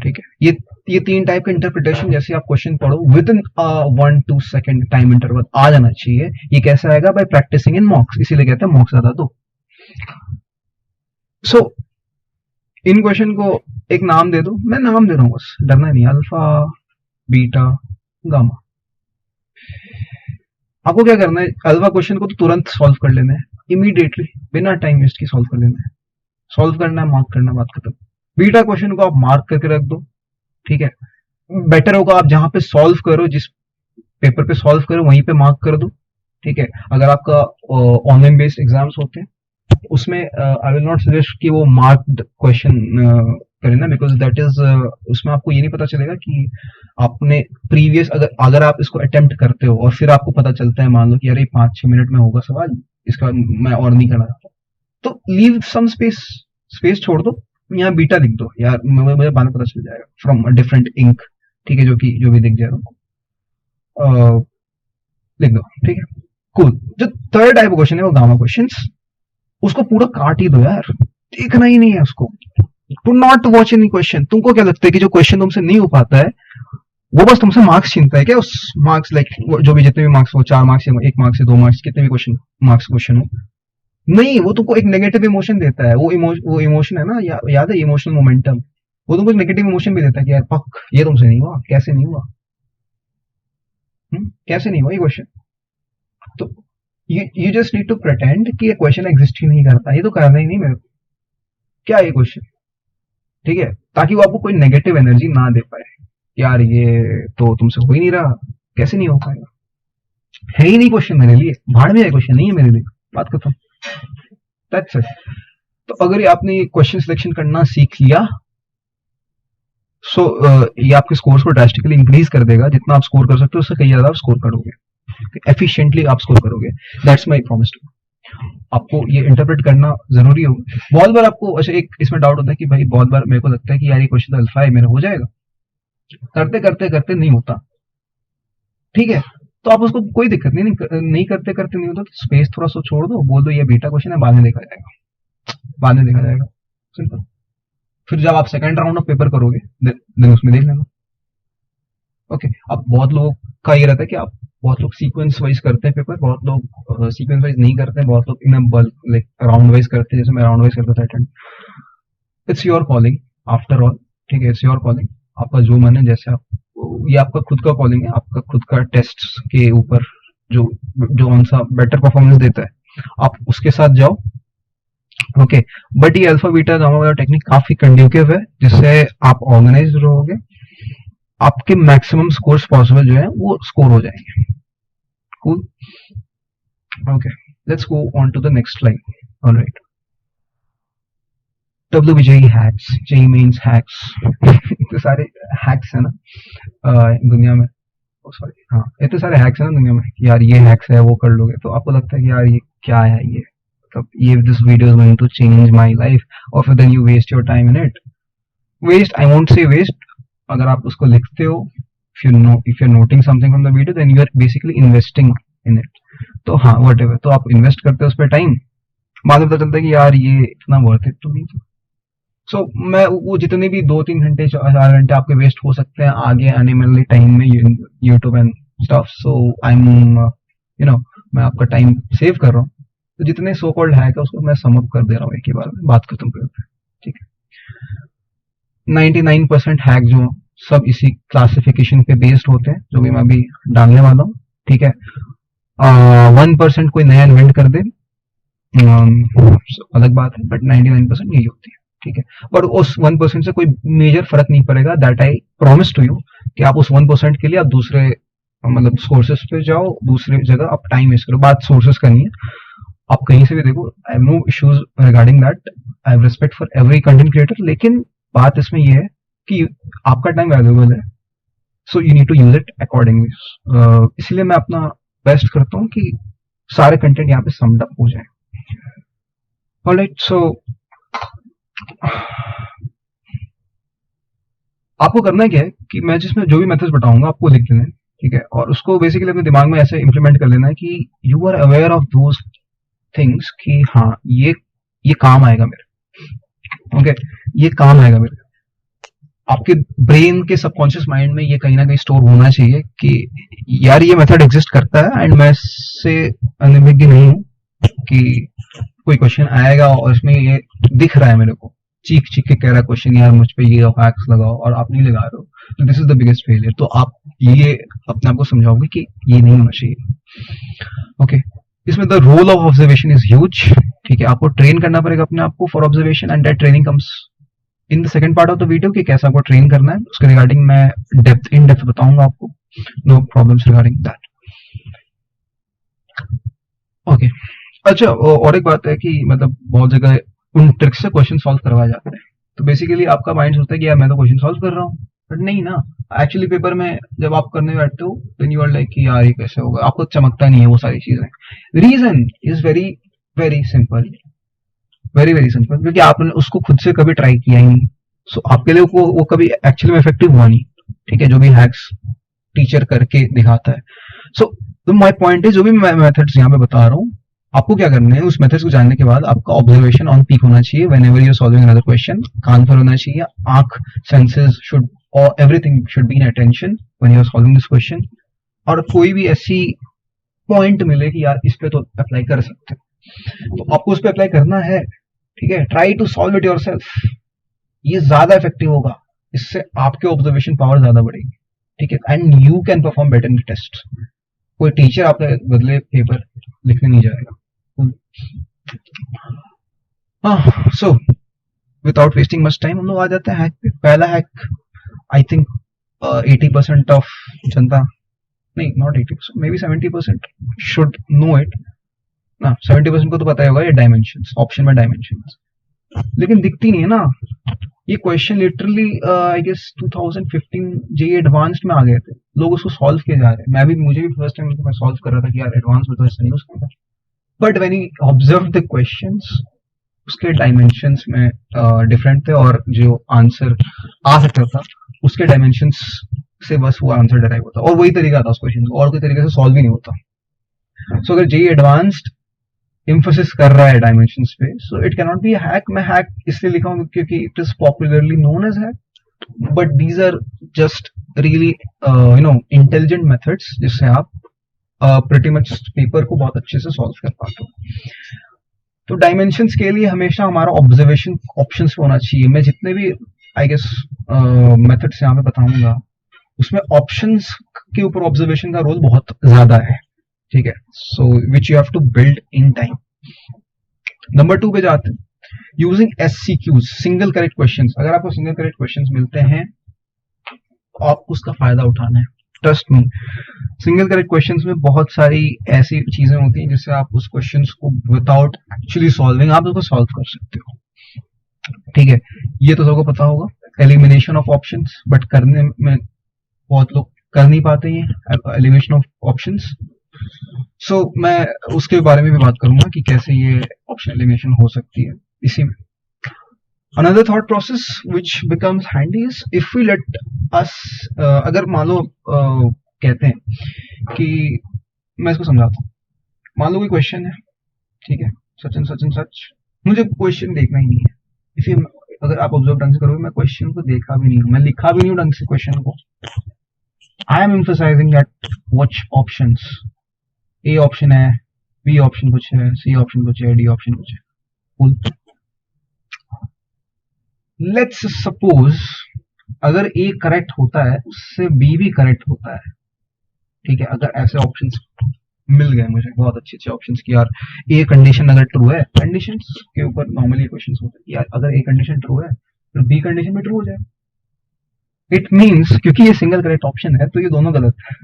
Speaker 1: ठीक है। ये 3 टाइप का इंटरप्रिटेशन जैसे आप क्वेश्चन पढ़ो within 1-2 second time interval आ जाना चाहिए। ये कैसे आएगा? बाय प्रैक्टिसिंग इन मॉक्स, इसीलिए कहते हैं मॉक्स ज्यादा दो। सो इन क्वेश्चन को एक नाम दे दो, मैं नाम दे रहा हूँ बस, डरना नहीं, अल्फा, बीटा, गामा। आपको क्या करना है, अल्फा क्वेश्चन को तो तुरंत सॉल्व कर लेना है, इमीडिएटली, बिना टाइम वेस्ट की सॉल्व कर लेना है, सॉल्व करना है, मार्क करना, बात खत्म। बीटा क्वेश्चन को आप मार्क करके रख दो, ठीक है। बेटर होगा आप जहां पे सॉल्व करो, जिस पेपर पे सॉल्व करो वहीं पे मार्क कर दो, ठीक है। अगर आपका ऑनलाइन बेस्ड एग्जाम्स होते हैं उसमें आई विल नॉट सजेस्ट कि वो मार्क्ड क्वेश्चन करें ना, बिकॉज दैट इज उसमें आपको ये नहीं पता चलेगा कि आपने प्रीवियस, अगर आप इसको अटेम्प्ट करते हो और फिर आपको पता चलता है, मान लो कि अरे 5-6 मिनट में होगा सवाल, इसका मैं और नहीं करना चाहता, तो लीव सम स्पेस, स्पेस छोड़ दो, यहाँ बीटा लिख दो यार, मुझे बाद में पता चल जाएगा फ्रॉम डिफरेंट इंक, ठीक है, जो भी दिख जाएगा लिख दो, ठीक है, कूल। जो थर्ड टाइप क्वेश्चन है वो गामा क्वेश्चंस, उसको पूरा काट ही दो यार, देखना ही नहीं है उसको, to not watch any question. तुमको क्या लगता है कि जो क्वेश्चन तुमसे नहीं हो पाता है वो बस तुमसे मार्क्स छीनता है क्या? उस मार्क्स लाइक जो भी जितने भी मार्क्स हो, 4 मार्क्स या 1 मार्क्स या 2 मार्क्स, कितने भी क्वेश्चन मार्क्स क्वेश्चन हो, नहीं, वो तुमको एक नेगेटिव इमोशन देता है, वो इमोशन है ना, याद है, इमोशनल मोमेंटम, वो तुमको एक नेगेटिव इमोशन भी देता है कि यार पक ये तुमसे नहीं हुआ, कैसे नहीं हुआ, कैसे नहीं हुआ ये क्वेश्चन। तो you just need to pretend कि ये क्वेश्चन एग्जिस्ट ही नहीं करता, ये तो करना ही नहीं मेरे को, क्या ये क्वेश्चन, ठीक है, ताकि वो आपको कोई नेगेटिव एनर्जी ना दे पाए, यार ये तो तुमसे हो ही नहीं रहा, कैसे नहीं हो पाएगा, है ही नहीं क्वेश्चन मेरे लिए, भाड़ में है क्वेश्चन, नहीं है मेरे लिए, बात खत्म, दैट्स इट। तो अगर ये आपने क्वेश्चन सिलेक्शन करना सीख लिया, सो ये आपके स्कोर्स को ड्रास्टिकली इंक्रीज कर देगा, जितना आप स्कोर कर सकते हो उससे कहीं ज्यादा आप स्कोर करोगे, एफिशिएंटली आप स्कोर करोगे, दैट्स माय प्रॉमिस टू। आपको ये इंटरप्रेट करना जरूरी होगा। बहुत बार आपको अच्छा एक इसमें डाउट होता है कि भाई बहुत बार मेरे को लगता है कि यार ये क्वेश्चन अल्फा है, मेरा हो जाएगा, करते करते करते नहीं होता, ठीक है, तो आप उसको कोई दिक्कत नहीं, नहीं करते करते नहीं होता तो स्पेस थोड़ा सा छोड़ दो, बोल दो ये बीटा क्वेश्चन है, बाद में देखा जाएगा, बाद में देखा जाएगा, सिंपल। फिर जब आप सेकंड राउंड ऑफ पेपर करोगे देन उसमें देख लेना। ओके, अब बहुत लोगों का ये रहता है कि आप, बहुत लोग सीक्वेंस वाइज करते हैं पेपर, बहुत लोग सीक्वेंस वाइज नहीं करते हैं, बहुत लोग in bulk like round wise करते हैं, जैसे मैं राउंड वाइज करता था attend. It's your calling after all, ठीक है, इट्स योर कॉलिंग, आपका जो मन है, जैसे आप, ये आपका खुद का कॉलिंग है, आपका खुद का टेस्ट के ऊपर जो जो कौन सा बेटर परफॉर्मेंस देता है आप उसके साथ जाओ। ओके, बट ये अल्फा बीटा गामा वाला टेक्निक काफी कंड्यूसिव है, जिससे आप ऑर्गेनाइज रहोगे, आपके मैक्सिमम स्कोर्स पॉसिबल जो है वो स्कोर हो जाएंगे। Cool, okay, let's go on to the next slide. Alright, WBJE hacks, JE mains hacks, इतने सारे हैक्स है ना दुनिया में, सॉरी हाँ, इतने सारे हैक्स है ना दुनिया में कि यार ये हैक्स है वो कर लोगे, तो आपको लगता है कि यार ये क्या है, ये मतलब ये this video is going to change my life, और फिर then you waste your time in it. Waste, I won't say waste, अगर आप उसको लिखते हो, if you are noting something from the video, then you are basically investing in it. तो हाँ, whatever, तो आप इन्वेस्ट करते हो उस पर टाइम, बाद में पता चलता है कि यार ये इतना वर्थ इट टू बी। सो मैं वो जितने भी 2-3 घंटे 4 घंटे आपके वेस्ट हो सकते हैं आगे आने वाले टाइम में YouTube and stuff, so I am मैं आपका टाइम सेव कर रहा हूँ, तो जितने सो कॉल्ड हैक है उसको मैं सम अप कर दे रहा हूँ एक ही बार में, बात खत्म करते हैं। ठीक है, 99% हैक जो सब इसी क्लासिफिकेशन पे बेस्ड होते हैं, जो भी मैं अभी डालने वाला हूँ। ठीक है, 1% कोई नया इन्वेंट कर दे, अलग बात है, बट 99% यही होती है। ठीक है, और उस 1% से कोई मेजर फर्क नहीं पड़ेगा, that I promise to you, कि आप उस 1% के लिए आप दूसरे मतलब सोर्सेस पे जाओ, दूसरी जगह आप टाइम वेस्ट करो। बात सोर्सेस करनी है, आप कहीं से भी देखो, I have no issues regarding that, I have respect for every content creator, लेकिन बात इसमें ये है कि आपका टाइम वैल्यूएबल है, so you need to use it accordingly. इसलिए मैं अपना बेस्ट करता हूँ कि सारे कंटेंट यहाँ पे समड अप हो जाए। ऑलराइट, सो आपको करना क्या है कि मैं जिसमें जो भी मेथड्स बताऊंगा आपको लिख लेना है। ठीक है, और उसको बेसिकली अपने दिमाग में ऐसे इंप्लीमेंट कर लेना है कि you are aware of those things, कि हाँ ये काम आएगा मेरे। ओके, ये काम आएगा मेरे। आपके ब्रेन के सबकॉन्शियस माइंड में ये कहीं ना कहीं स्टोर होना चाहिए कि यार ये मेथड एग्जिस्ट करता है, एंड मैं इससे अनभिज्ञ नहीं हूँ कि कोई क्वेश्चन आएगा और इसमें ये दिख रहा है मेरे को, चीख चीख के कह रहा है क्वेश्चन, यार मुझ पे ये हैक्स लगाओ, और आप नहीं लगा रहे हो, तो this is the biggest failure. तो आप ये अपने आप को समझाओगे कि ये नहीं होना चाहिए। ओके, इसमें the role of observation is huge. ठीक है, आपको ट्रेन करना पड़ेगा अपने आप को for observation, and that training comes in the second part of the video, कि कैसे आपको ट्रेन करना है, उसके रिगार्डिंग मैं इन डेप्थ बताऊंगा आपको, no problems regarding that. Okay, अच्छा, और एक बात है कि मतलब बहुत जगह उन ट्रिक्स से क्वेश्चन सॉल्व करवाया जाता है, तो बेसिकली आपका माइंड सोचता है कि यार मैं तो क्वेश्चन सॉल्व कर रहा हूँ, बट नहीं ना। एक्चुअली पेपर में जब आप करने बैठते हो, देन यू आर लाइक कि यार ये कैसे होगा, आपको चमकता नहीं है वो सारी चीजें। Reason is very very simple, very very simple, क्योंकि आपने उसको खुद से कभी ट्राई किया ही नहीं, सो आपके लिए वो कभी एक्चुअली में इफेक्टिव हुआ नहीं। ठीक है, जो भी हैक्स टीचर करके दिखाता है। सो तो माय पॉइंट है, जो भी मैं मेथड्स यहाँ पे बता रहा हूँ, आपको क्या करना है, उस मेथड्स को जानने के बाद आपका ऑब्जर्वेशन ऑन पीक होना चाहिए whenever you are solving another question. कान पर होना चाहिए, आंख, सेंसेस शुड, और everything should be in attention when you are solving this question. और कोई भी ऐसी पॉइंट मिले कि यार इस पे तो अप्लाई कर सकते हैं, तो आपको उस पर अप्लाई करना है। ठीक है, try to solve it yourself, ये ज्यादा इफेक्टिव होगा, इससे आपके ऑब्जर्वेशन पावर ज्यादा बढ़ेगी। ठीक है, and you can perform better in test. कोई टीचर आपके बदले पेपर लिखने नहीं जाएगा। हाँ, so without wasting much time हम लोग आ जाते हैं हैक पे। पहला हैक, आई थिंक 80% ऑफ जनता, नहीं not 80%, may be 70% should know it ना। 70% को तो पता ही होगा, ये डायमेंशंस, ऑप्शन में डायमेंशंस, लेकिन दिखती नहीं है ना। ये question literally I guess 2015 JEE advanced में आ गए थे, लोग उसको सॉल्व किए जा रहे हैं। मुझे भी फर्स्ट टाइम मैं सॉल्व कर रहा था कि यार एडवांस में तो ऐसा नहीं हो सकता, but when he observe the questions, उसके डायमेंशंस में डिफरेंट थे, और जो आंसर आ सकता था उसके डायमेंशंस से बस वो आंसर डराइव होता, और वही तरीका था उस क्वेश्चन को, और कोई तरीके से सॉल्व ही नहीं होता। सो अगर जेईई एडवांस्ड एम्फोसिस कर रहा है डायमेंशंस पे, so it can not be hack. मैं हैक इसलिए लिखा हूँ क्योंकि it is popularly known as hack, but these are just really you know intelligent methods, जिससे आप प्रीटी मच पेपर को बहुत अच्छे से सॉल्व कर पाते हो। तो डायमेंशंस के लिए हमेशा हमारा ऑब्जर्वेशन ऑप्शंस पे होना चाहिए। मैं जितने भी आई गेस मेथड्स यहाँ पे बताऊंगा, उसमें ऑप्शंस के ऊपर ऑब्जर्वेशन का रोल बहुत ज्यादा है। ठीक है, so which you have to build in time. Number 2 पे जाते हैं, using SCQs, single correct questions. अगर आपको सिंगल करेक्ट क्वेश्चंस मिलते हैं तो आपको उसका फायदा उठाना है। Trust me, single correct questions में बहुत सारी ऐसी चीजें होती हैं जिससे आप उस क्वेश्चंस को विदाउट एक्चुअली सॉल्विंग आप उसको सॉल्व कर सकते हो। ठीक है, ये तो सबको पता होगा, एलिमिनेशन ऑफ ऑप्शंस, बट करने में बहुत लोग कर नहीं पाते हैं एलिमिनेशन ऑफ ऑप्शंस। सो मैं उसके बारे में भी बात करूंगा कि कैसे ये ऑप्शन एलिमिनेशन हो सकती है इसी में। Another thought process which becomes handy is if we let us, अगर मान लो कहते हैं कि, मैं इसको समझाता हूँ। मान लो कोई क्वेश्चन है, ठीक है, such and such and such, मुझे क्वेश्चन देखना ही नहीं है। इसी अगर आप ऑब्जर्व ढंग से करोगे, मैं क्वेश्चन को देखा भी नहीं हूँ, मैं लिखा भी नहीं हूँ ढंग से क्वेश्चन को। I am emphasising that watch options. A option है, बी ऑप्शन कुछ है, सी ऑप्शन कुछ है, डी ऑप्शन कुछ है। Cool. लेट्स सपोज अगर ए करेक्ट होता है उससे बी भी करेक्ट होता है, ठीक है। अगर ऐसे ऑप्शंस मिल गए मुझे, बहुत अच्छे अच्छे ऑप्शंस की यार, ए कंडीशन अगर ट्रू है, कंडीशंस के ऊपर नॉर्मली क्वेश्चंस होते हैं यार, अगर ए कंडीशन ट्रू है तो बी कंडीशन भी ट्रू हो जाए। इट मींस क्योंकि ये सिंगल करेक्ट ऑप्शन है तो ये दोनों गलत है।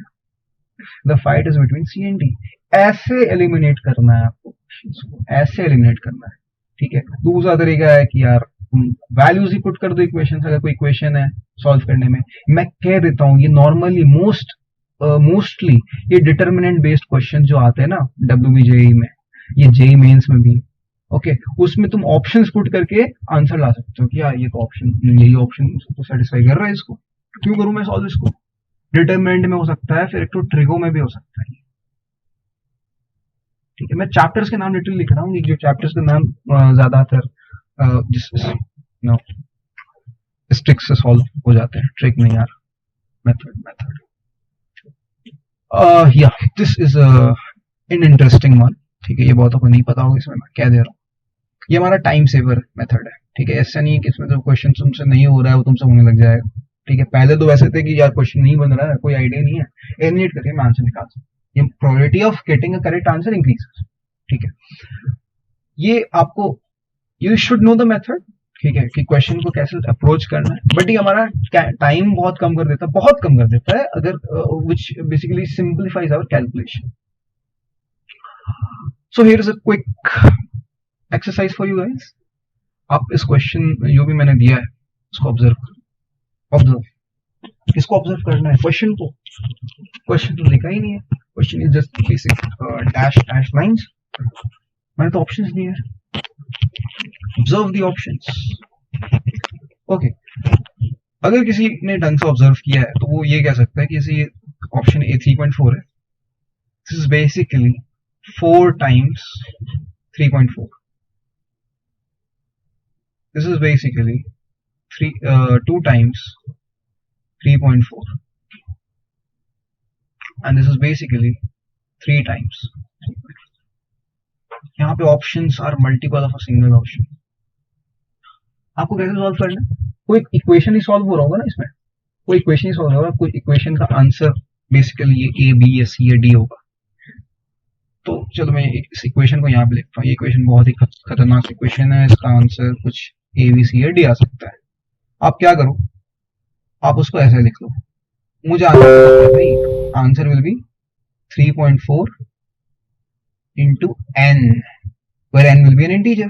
Speaker 1: The fight is between C and D. ऐसे एलिमिनेट करना है आपको क्वेश्चंस को, ऐसे एलिमिनेट करना है, ठीक है। दूसरा तरीका है कि यार वैल्यूज ही पुट कर दो इक्वेशन, अगर कोई इक्वेशन है सॉल्व करने में। मैं कह देता हूँ ये नॉर्मली मोस्टली ये डिटर्मिनेंट बेस्ड क्वेश्चन जो आते हैं ना WBJE में, ये जेई मेंस में भी, ओके, उसमें तुम ऑप्शंस पुट करके आंसर ला सकते हो कि यार ये तो ऑप्शन, यही ऑप्शन तो सेटिस्फाई कर रहा है, इसको क्यों करूं मैं सॉल्व इसको। डिटर्मिनेंट में हो सकता है, फिर एक तो ट्रिगो में भी हो सकता है, ठीक है। मैं चैप्टर्स के नाम लिटरली लिख रहा हूँ, जो चैप्टर्स के नाम ज्यादातर जिस नो इस ट्रिक से सॉल्व हो जाते हैं, ट्रिक नहीं यार, मेथड या this is in interesting one, ठीक है। ये बहुतों को नहीं पता होगा, इसमें मैं कह दे रहा हूँ, ये हमारा टाइम सेवर मेथड है, ठीक है। ऐसा नहीं है कि इसमें जो क्वेश्चन तुमसे नहीं हो रहा है वो तुमसे होने लग जाएगा, ठीक है। पहले तो वैसे थे कि यार क्वेश्चन नहीं बन रहा है, कोई आइडिया नहीं है, एलिमिनेट करके मैं आंसर निकाल सकता हूँ, ये probability of getting a correct answer increases, ठीक है। ये आपको, you should know the method, ठीक है, कि क्वेश्चन को कैसे अप्रोच करना है, बट ये हमारा टाइम बहुत कम कर देता है, बहुत कम कर देता है, अगर which basically simplifies our calculation. So here is a quick exercise for you guys. आप इस क्वेश्चन जो भी मैंने दिया है उसको ऑब्जर्व इसको ऑब्जर्व करना है, क्वेश्चन को। क्वेश्चन तो लिखा ही नहीं है, question is just basic dash dash lines, मैंने तो ऑप्शंस दिए हैं। Observe the options, okay. अगर किसी ने ढंग से ऑब्जर्व किया है तो वो ये कह सकता है कि जैसे ये ऑप्शन ए 3.4 है, this is basically 4 times 3.4, this is basically 2 times 3.4, and this is basically 3 times 3.4. यहाँ पे options are multiple of a single option. आपको कैसे सॉल्व करना है, कोई इक्वेशन ही सॉल्व हो रहा होगा ना, इसमें कोई इक्वेशन ही सॉल्व होगा, कोई इक्वेशन का आंसर बेसिकली ये ए बी या सी या डी होगा। तो चलो मैं इस इक्वेशन को यहाँ पे लिखता हूँ, ये इक्वेशन बहुत ही खतरनाक इक्वेशन है, इसका आंसर कुछ ए बी सी या डी आ सकता है। आप क्या करो, आप उसको ऐसे लिख लो, मुझे आंसर भाई, answer will be 3.4 into n, where n will be n integer.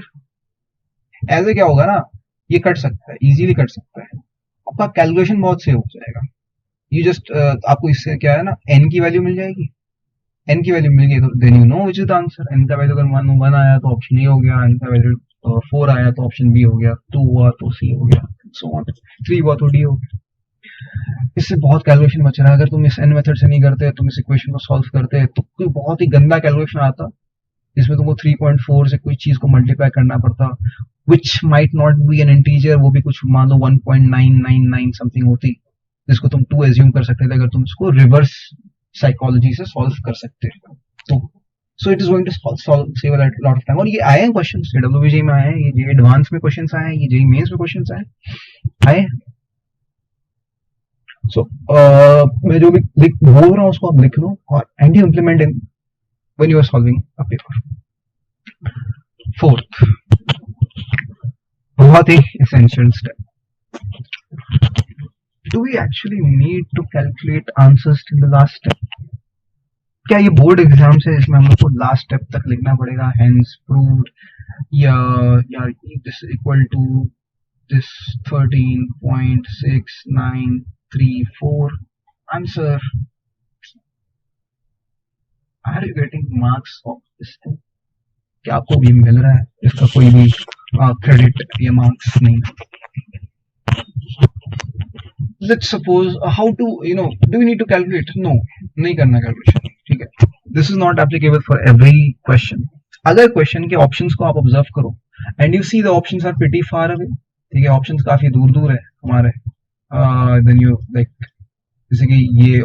Speaker 1: ऐसे क्या होगा ना, ये कट सकता है, इजीली कट सकता है, आपका कैलकुलेशन बहुत सेव हो जाएगा। ये जस्ट आपको इससे क्या है ना, एन की वैल्यू मिल जाएगी, एन की वैल्यू मिल गई तो then you know which is the answer. N का वैल्यू अगर 1 आया तो ऑप्शन ए हो गया, एन का वैल्यू 4 आया तो ऑप्शन बी हो गया, 2 हुआ तो सी हो गया, सो ऑन, 3 हुआ तो डी हो गया। इससे बहुत कैलकुलेशन बच रहा है। अगर तुम इस एन मेथड से नहीं करते, तुम इस इक्वेशन को सॉल्व करते, तो कोई बहुत ही गंदा कैलकुलेशन आता जिसमें तुमको 3.4 से कोई चीज को मल्टीप्लाई करना पड़ता, which might not be n integer, वो भी कुछ मान लो 1.999 समथिंग होती, जिसको तुम 2 एज्यूम कर सकते थे अगर तुम इसको रिवर्स साइकोलॉजी से सॉल्व कर सकते हो तो। So it is going to save a lot of time. और ये आए हैं क्वेश्चन, WBJ में आए हैं, ये एडवांस में क्वेश्चन आए हैं, ये जेई मेंस में क्वेश्चन आए। सो मैं जो भी बोल रहा हूँ उसको आप लिख लो और and you implement in when you are solving a paper. Fourth, बहुत ही essential step, do we actually need to calculate answers till the last step? क्या ये बोर्ड एग्जाम है इसमें हम लोग को लास्ट स्टेप तक लिखना पड़ेगा, हेंस प्रूव्ड या this equal to this 13.6934 answer? Are you getting marks of this thing? क्या आपको भी मिल रहा है इसका कोई भी क्रेडिट या मार्क्स नहीं? Let's suppose how to, do we need to calculate? No, नहीं करना कैलकुलेशन, ठीक है। This is not applicable for every question. अगर क्वेश्चन के ऑप्शंस को आप ऑब्जर्व करो and you see the options are pretty far away, ठीक है, ऑप्शंस काफी दूर दूर है हमारे, देन यू लाइक, जैसे कि ये,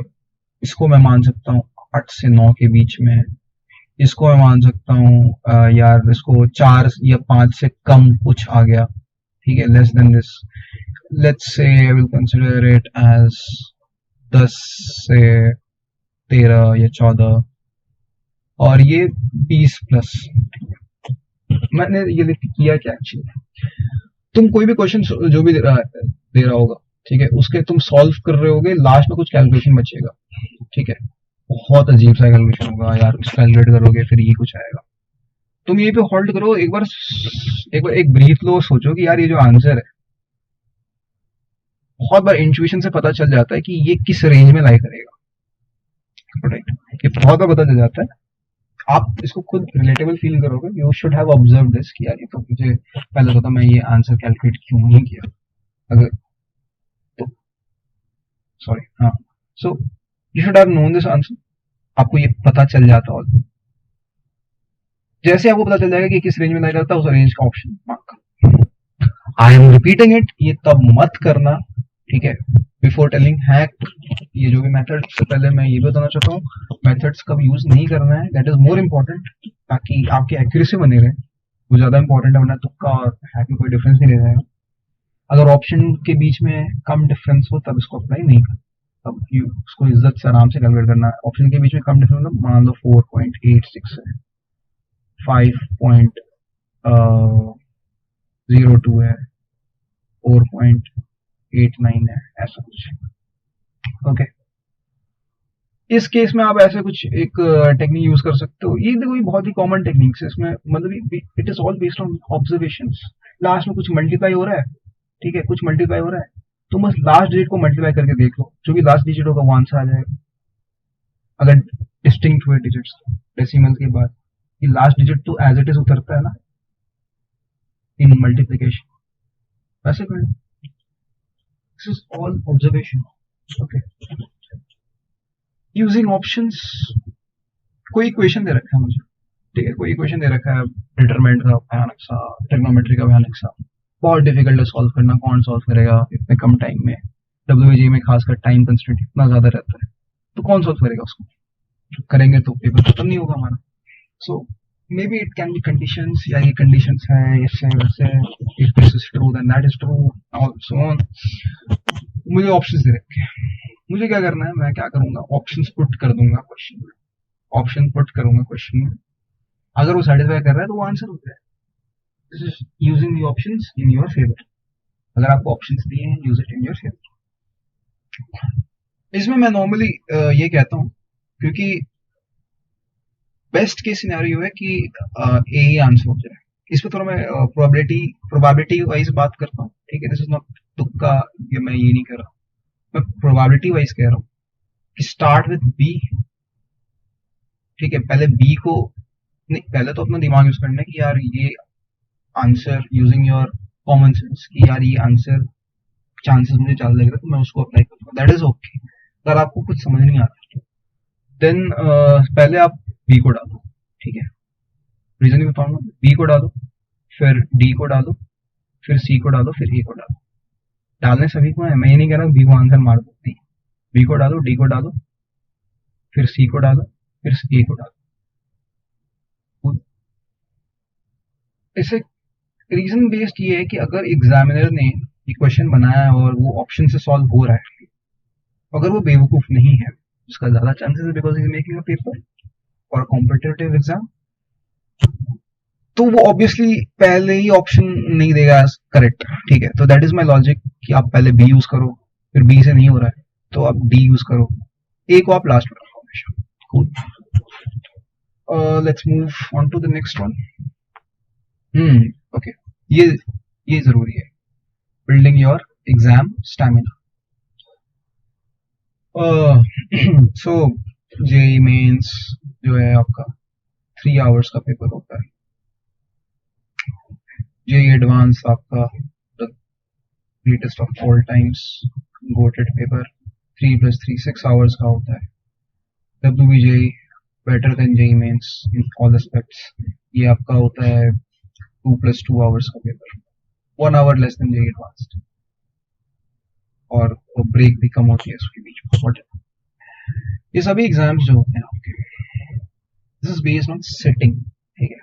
Speaker 1: इसको मैं मान सकता हूँ 8 से 9 के बीच में है, इसको मैं मान सकता हूँ यार इसको 4 या 5 से कम कुछ आ गया, ठीक है, less than this, let's say I will consider it as 10 से 13 या 14, और ये 20+। मैंने ये किया क्या एक्चुअली, तुम कोई भी क्वेश्चन जो भी दे रहा होगा, ठीक है, उसके तुम सॉल्व कर रहे होगे, लास्ट में कुछ कैलकुलेशन बचेगा, ठीक है, बहुत अजीब सा कैलकुलेशन होगा यार, कैलकुलेट करोगे फिर ये कुछ आएगा। तुम यहीं पे होल्ड करो, एक बार एक ब्रीथ लो, सोचो कि यार ये जो आंसर है, बहुत बार इंट्यूशन से पता चल जाता है कि ये किस रेंज में लाई करेगा, राइट, ये बहुत बार पता चल जाता है। आप इसको खुद रिलेटेबल फील करोगे, you should have observe this कि यार ये तो मुझे पहले पता, मैं ये आंसर कैलकुलेट क्यों नहीं किया, अगर तो सॉरी, हाँ, so you should have known this answer, आपको ये पता चल जाता, और जैसे आपको पता चल जाएगा कि किस रेंज में लाई करता है, उस रेंज का ऑप्शन मार्क करो। आई एम रिपीटिंग इट, ये तब मत करना, ठीक है, बिफोर टेलिंग हैक, ये जो भी मेथड से पहले मैं ये बताना चाहता हूँ, मेथड्स कब यूज नहीं करना है, दैट इज मोर इम्पोर्टेंट, ताकि आपकी एक्यूरेसी बनी रहे, वो ज्यादा इंपॉर्टेंट है, वरना तुक्का और हैक में कोई डिफरेंस नहीं रह जाएगा। अगर ऑप्शन के बीच में कम डिफरेंस हो तब इसको अप्लाई नहीं करना, तब उसको इज्जत से आराम से कैलकुलेट करना है। ऑप्शन के बीच में कम डिफरेंस, मतलब मान लो 4.86 है, 5.02 है, 4.89 है, ऐसा कुछ, ओके। इस केस में आप ऐसे कुछ एक टेक्निक यूज कर सकते हो, ये देखो ये बहुत ही कॉमन टेक्निक्स है, इसमें मतलब it is all based on observations. Last में कुछ मल्टीप्लाई हो रहा है, ठीक है, कुछ मल्टीप्लाई हो रहा है, तो बस लास्ट डिजिट को मल्टीप्लाई करके देख लो, जो भी लास्ट डिजिट होगा वो आंसर आ जाएगा। अगर डिस्टिंक्ट हुए डिजिट्स डेसिमल के बाद, ये लास्ट डिजिट तो एज इट इज उतरता है ना इन मल्टीप्लीकेशन, वैसे कर, this is all observation, okay. Using options, कोई इक्वेशन दे रखा है मुझे, ठीक है, कोई इक्वेशन दे रखा है, डिटरमिनेंट का भयानक सा, ट्रिग्नोमेट्री का भयानक सा, बहुत डिफिकल्ट है सॉल्व करना, कौन सॉल्व करेगा इतने कम टाइम में, डब्ल्यूजी में खासकर टाइम कंस्ट्रेंट इतना ज्यादा रहता है, तो कौन सॉल्व करेगा उसको, करेंगे तो पेपर खत्म नहीं होगा हमारा। So maybe it can be conditions, या ये कंडीशंस है, इससे वैसे, if this is true then that is true, और सो ऑन। मुझे ऑप्शंस दे रखे हैं, मुझे क्या करना है, मैं क्या करूंगा, ऑप्शंस पुट कर दूंगा क्वेश्चन में, ऑप्शन पुट करूंगा क्वेश्चन में, अगर वो सेटिस्फाई कर रहा है तो वो आंसर होता है। This is using the options in your favour, अगर आपको ऑप्शंस दिए हैं, use it in your favour. इसमें मैं नॉर्मली ये कहता हूँ, क्योंकि बेस्ट केस सिनेरियो है कि ए ही आंसर हो जाए, इस पे थोड़ा मैं प्रोबेबिलिटी वाइज बात करता हूँ, ठीक है, दिस इज नॉट तुक्का, ये मैं ये नहीं कर रहा, मैं प्रोबेबिलिटी वाइज कह रहा हूँ कि स्टार्ट विद बी, ठीक है, पहले बी को नहीं, पहले तो अपना दिमाग यूज करना है कि यार ये answer, using your common sense, कि यार ये आंसर चांसेस मुझे ज्यादा लग रहा है तो मैं उसको अप्लाई करूंगा, दैट इज ओके। अगर आपको कुछ समझ नहीं आता देन पहले आप बी को डालो, ठीक है, रीजन ही बताऊंगा, बी को डालो, फिर डी को डालो, फिर सी को डालो, फिर ए को डालो, डालने सभी को है, मैं ये नहीं कह रहा बी को आंसर मार दो, नहीं, बी को डालो, डी को डालो, फिर सी को डालो, फिर ए को डालो। इसे रीजन बेस्ड ये है कि अगर एग्जामिनर ने ये क्वेश्चन बनाया है और वो ऑप्शन से सॉल्व हो रहा है, अगर वो बेवकूफ नहीं है, उसका ज्यादा चांसेस है because is making a paper for competitive exam, तो वो ऑब्वियसली पहले ही ऑप्शन नहीं देगा करेक्ट, ठीक है, तो दैट इज माई लॉजिक कि आप पहले बी यूज करो, फिर बी से नहीं हो रहा है तो आप डी यूज करो, ए को आप लास्ट में रखो हमेशा। Cool, let's move on to the next one. Okay, ये जरूरी है, building your exam stamina. So JEE mains जो है आपका 3 आवर्स का पेपर होता है, जेई एडवांस आपका the greatest of all times goated paper, 3+3 6 hours का होता है। WBJ better than JEE mains in all aspects, ये आपका होता है 2+2 आवर्स का paper, 1 hour less than JEE advanced, और ब्रेक भी कम होती है उसके बीच में। ये सभी एग्जाम्स जो होते हैं आपके, this is based on sitting, ठीक है।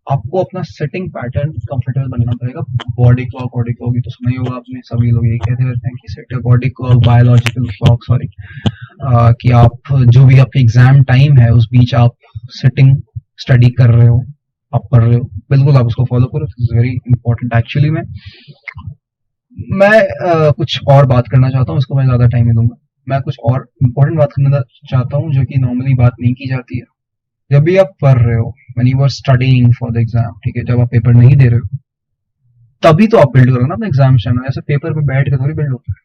Speaker 1: आपको अपना सिटिंग पैटर्न कंफर्टेबल बनना पड़ेगा। बॉडी क्लॉक ये तो सुना ही होगा आपने, सभी लोग यही कहते रहते हैं कि set your body clock, biological clock, sorry, कि आप जो भी आपके एग्जाम टाइम है उस बीच आप सिटिंग स्टडी कर रहे हो, आप पढ़ रहे हो, बिल्कुल आप उसको फॉलो करो। It's very important actually. मैं कुछ और बात करना चाहता हूँ, इसको मैं ज़्यादा टाइम नहीं दूंगा। मैं कुछ और इम्पोर्टेंट बात करना चाहता हूँ जो कि नॉर्मली बात नहीं की जाती है। जब भी आप पढ़ रहे हो, when you are studying for the exam, ठीक है, जब आप पेपर नहीं दे रहे हो तभी तो आप बिल्ड करो ना अपना एग्जाम स्टैंडर्ड। ऐसे पेपर पे बैठ के थोड़ी बिल्ड होता है।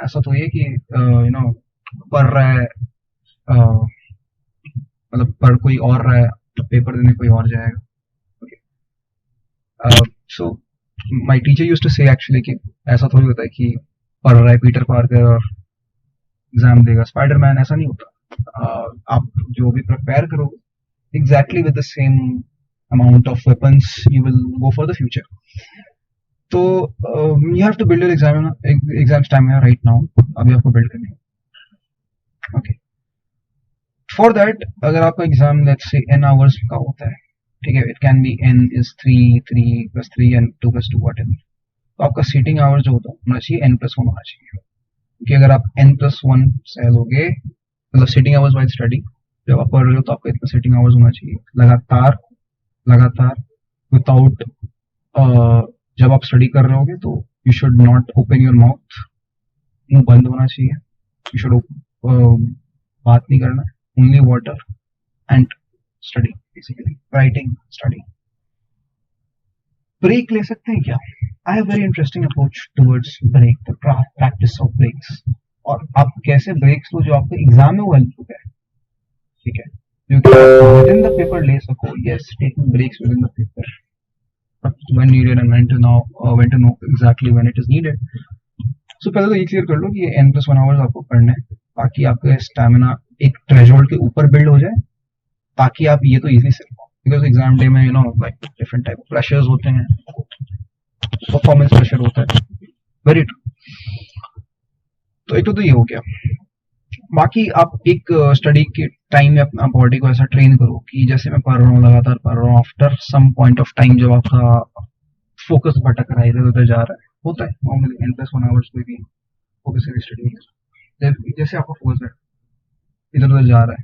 Speaker 1: ऐसा तो ये कि यू नो पढ़ रहा है, मतलब पढ़ कोई और रहा है तो पेपर देने कोई और जाएगा। So my teacher used to say actually कि ऐसा थोड़ी होता है कि पढ़ रहा है पीटर पार्कर और एग्जाम देगा स्पाइडरमैन, ऐसा नहीं होता। आप जो भी प्रिपेयर करोगे exactly with the same amount of weapons you will go for the future. तो you have to build your exam stamina right now, अभी आपको बिल्ड करनी है। ओके, फॉर दैट अगर आपका exam let's say n hours का होता है, ठीक है, it can B n is 3 and 2+2 whatever, तो आपका सीटिंग आवर जो होना चाहिए n+1 होना चाहिए। क्योंकि अगर आप n+1 से लोगे, मतलब सीटिंग आवर्स वाइज स्टडी जब आप पढ़ रहे हो तो आपका इतना सीटिंग आवर्स होना चाहिए लगातार विदाउट, जब आप स्टडी कर रहे होगे तो you should not open your mouth, मुंह बंद होना चाहिए। यू शुड बात नहीं करना, only water and study, basically writing study. Break ले सकते हैं क्या? I have very interesting approach towards break, the practice of breaks. और आप कैसे ब्रेक्स लो जो आपके एग्जाम में वो हेल्प है, ठीक है, जो कि आप विद इन द पेपर ले सको। Yes, taking breaks within the paper when needed and when to know exactly when it is needed. So पहले तो ये क्लियर कर लो कि ये n+1 आवर्स आपको पढ़ना है ताकि आपका स्टैमिना एक थ्रेशोल्ड के ऊपर बिल्ड हो जाए, ताकि आप ये तो इजीली सीख पाओ। बिकॉज एग्जाम डे में like different type of pressures होते हैं, परफॉर्मेंस प्रेशर होता है, वेरी ट्रू। तो एक तो ये हो गया। बाकी आप एक स्टडी के टाइम में अपना बॉडी को ऐसा ट्रेन करो कि जैसे मैं पढ़ रहा हूँ, लगातार पढ़ रहा हूँ, after some point of time जब आपका फोकस भटक रहा है, इधर उधर जा रहा है, होता है नॉर्मली n+1 आवर्स में भी फोकस की स्टडी है, जैसे आपका फोकस इधर उधर जा रहा है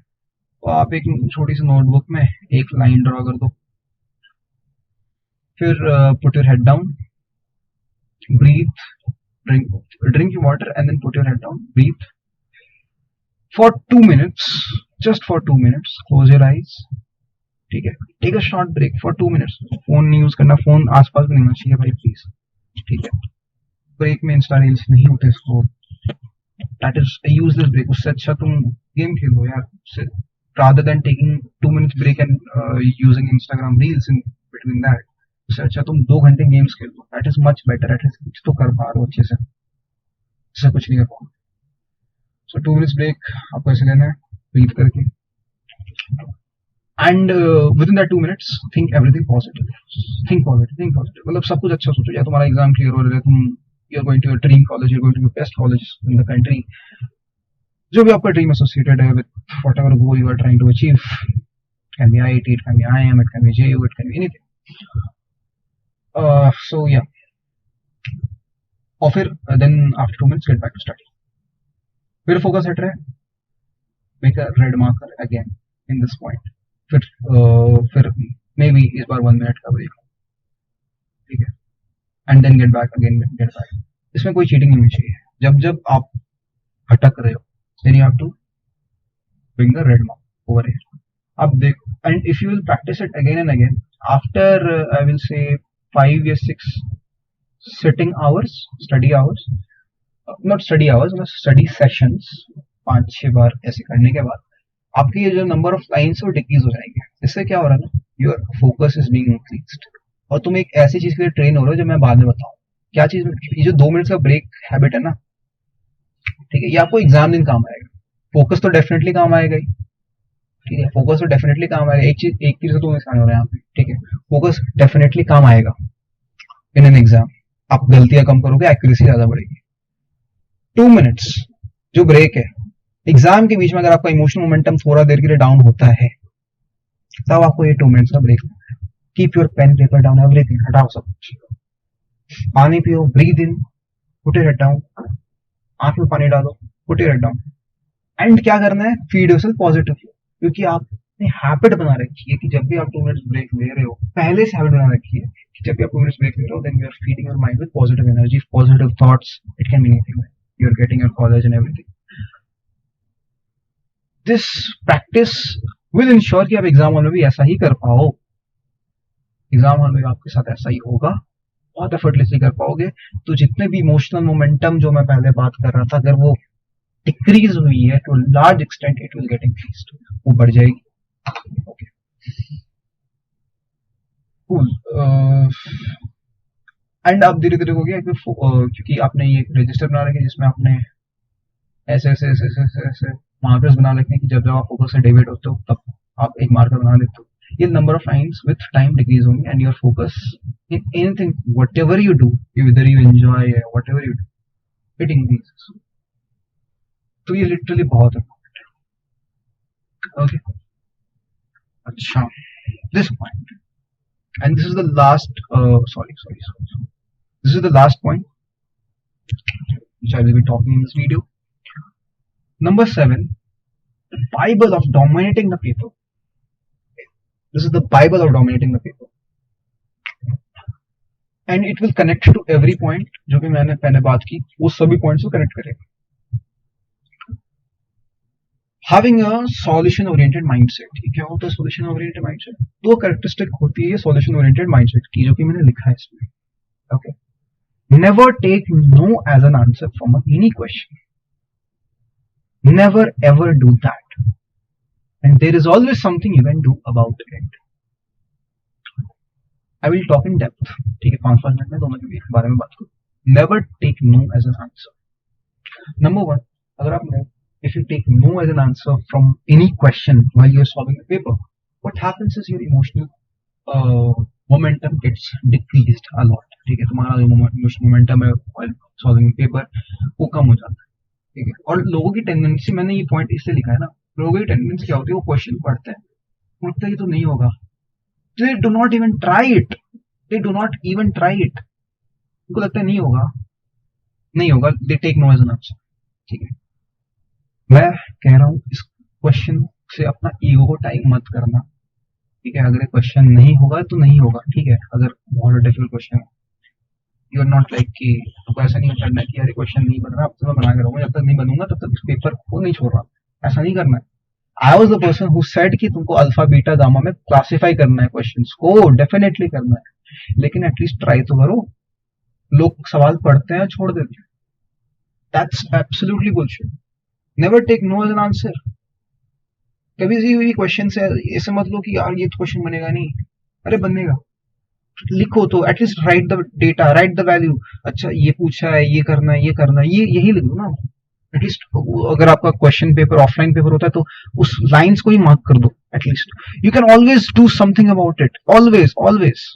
Speaker 1: तो आप एक छोटी सी नोटबुक में एक लाइन ड्रॉ कर दो, फिर put your head down, breathe, drink your water and then put your head down, breathe for 2 minutes, just for 2 minutes, close your eyes, ठीक है, take a short break for 2 minutes। Phone नहीं use करना, phone आसपास भी नहीं होना चाहिए भाई प्लीज, ठीक है। ब्रेक में इंस्टा रील्स नहीं होते, इसको that is a useless break. उससे अच्छा तुम गेम खेलो यार, rather than taking 2 minutes break and using Instagram reels in between that, उससे अच्छा तुम 2 घंटे गेम्स खेल लो, that is much better. At least कुछ तो कर पा रहे हो अच्छे से, इससे कुछ नहीं कर पाओ। सो 2 minutes ब्रेक आपको ऐसे लेना है, ब्रीथ करके, and with in that 2 minutes think everything positive, think positive, मतलब सब कुछ अच्छा सोचो। या तुम्हारा एग्जाम क्लियर हो रहा है, तुम you are going to your dream college, you are going to your best college in the country, जो भी आपका ड्रीम एसोसिएटेड है with whatever goal you are trying to achieve, can be IIT, it can be IIM, it can be JU, it can be anything. So yeah, और फिर then after 2 minutes get back to study, फिर focus हट रहा है, make a red marker again in this point, फिर may be इस बार 1 minute का break, ठीक है, and then get back again, get back. इसमें कोई चीटिंग नहीं होनी चाहिए। जब जब आप भटक रहे हो then you have to bring the red mark over here. अब देखो, and if you will practice it again and again after I will say 5 or 6 sitting hours, study hours, not study hours, but study sessions, 5-6 बार ऐसे करने के बाद आपकी ये जो number of lines वो डिक्रीज हो जाएंगे। इससे क्या हो रहा है ना, your focus is being increased, और तुम एक ऐसी चीज के लिए ट्रेन हो रहे हो जो मैं बाद में बताऊँ क्या चीज। ये जो 2 मिनट का ब्रेक हैबिट है ना, ठीक है, ये आपको एग्जाम दिन काम आएगा। फोकस तो डेफिनेटली काम आएगा ही, ठीक है, फोकस तो डेफिनेटली काम आएगा। एक चीज से 2 नुकसान हो रहा है यहाँ पे, ठीक है, फोकस डेफिनेटली काम आएगा इन एन एग्जाम। आप गलतियां कम करोगे, एक्यूरेसी ज्यादा बढ़ेगी। 2 मिनट्स जो ब्रेक है एग्जाम के बीच में, अगर आपका इमोशनल मोमेंटम थोड़ा देर के लिए डाउन होता है, तब आपको ये 2 मिनट्स का break. Keep your pen paper down, everything हटाओ सब कुछ। पानी पियो, breathe in, put it down, आंख में पानी डालो, पुट इट डाउन। एंड क्या करना है, फीड योरसेल्फ पॉजिटिवली, क्योंकि आपने हैबिट बना रखी है कि जब भी आप 2 मिनट्स ब्रेक ले रहे हो, पहले से हैबिट बना रखी है कि जब भी आप 2 मिनट्स ब्रेक ले रहे हो, then you are feeding your mind with positive energy, positive thoughts, it can be anything, you are getting your college and everything. This practice will ensure कि आप एग्जाम हॉल में भी ऐसा ही कर पाओ, एग्जाम हॉल में आपके साथ ऐसा ही होगा, बहुत एफर्टलेसली कर पाओगे। तो जितने भी इमोशनल मोमेंटम जो मैं पहले बात कर रहा था, अगर वो डिक्रीज हुई है to large extent, it will get increased, वो बढ़ जाएगी। Okay, cool. एंड आप धीरे धीरे हो गया क्योंकि आपने ये रजिस्टर बना रखे जिसमें आपने ऐसे ऐसे ऐसे ऐसे ऐसे ऐसे मार्कर्स बना रखे हैं कि जब जब आप फोकस से डेविएट होते हो तब आप एक मार्कर बना देते हो। ये number of times with time decrease होंगे and your focus in anything whatever you do, इधर you enjoy whatever you do, it increases. तो ये लिटरली बहुत इम्पोर्टेंट है। ओके, अच्छा, this point and this is the last, sorry, this is the last point which I will be talking in this video. Number 7, the Bible of dominating the people. This is the Bible of dominating the people. And it will connect to every point जो भी मैंने पहले बात की, वो सभी points को connect करेगा। Having a solution oriented mindset, क्या होता है solution oriented mindset? दो कैरेक्टरिस्टिक होती है solution oriented mindset की, जो कि मैंने लिखा है इसमें। Okay, never take no as an answer from any question. Never ever do that, and there is always something you can do about it. I will talk in depth, ठीक है, 5 minute में दोनों के बारे में बात करूँ। Never take no as an answer. Number 1, अगर आप if you take no as an answer from any question while you are solving the paper, what happens is your emotional momentum gets decreased a lot, ठीक है, तुम्हारा जो emotional momentum है while solving the paper वो कम हो जाता है, ठीक है। और लोगों की टेंडेंसी, मैंने ये पॉइंट इससे लिखा है ना, लोगों की टेंडेंसी क्या होती है, वो क्वेश्चन पढ़ते हैं, उठते ही तो नहीं होगा, they do not even try it, they do not even try it, उनको लगता है नहीं होगा, नहीं होगा, they take no as an answer, ठीक है। मैं कह रहा हूँ इस क्वेश्चन से अपना ईगो को टाइम मत करना, ठीक है। अगर क्वेश्चन नहीं होगा तो नहीं होगा, ठीक है। अगर बहुत डिफिकल्ट क्वेश्चन है, यू आर नॉट लाइक कि आपको ऐसा नहीं करना है कि यार क्वेश्चन नहीं बन रहा, अब तो मैं बना के रहूंगा, जब तक नहीं बनूंगा तब तक इस पेपर को नहीं छोड़ रहा, ऐसा नहीं करना है। I was the person who said कि तुमको अल्फा बीटा गामा में क्लासिफाई करना है क्वेश्चंस को, डेफिनेटली करना है, लेकिन एटलीस्ट ट्राई तो करो। लोग सवाल पढ़ते हैं छोड़ देते हैं, that's absolutely bullshit. Never take no as an answer. कभी भी क्वेश्चन से ऐसे मत लो कि यार ये क्वेश्चन बनेगा नहीं, अरे बनेगा, लिखो तो at least right the data, right the value. अच्छा ये पूछा है, ये करना है, ये करना है, ये यही लिख दो ना एटलीस्ट। अगर आपका क्वेश्चन पेपर ऑफलाइन पेपर होता है तो उस लाइंस को ही मार्क कर दो at least. You can always do something about it, always always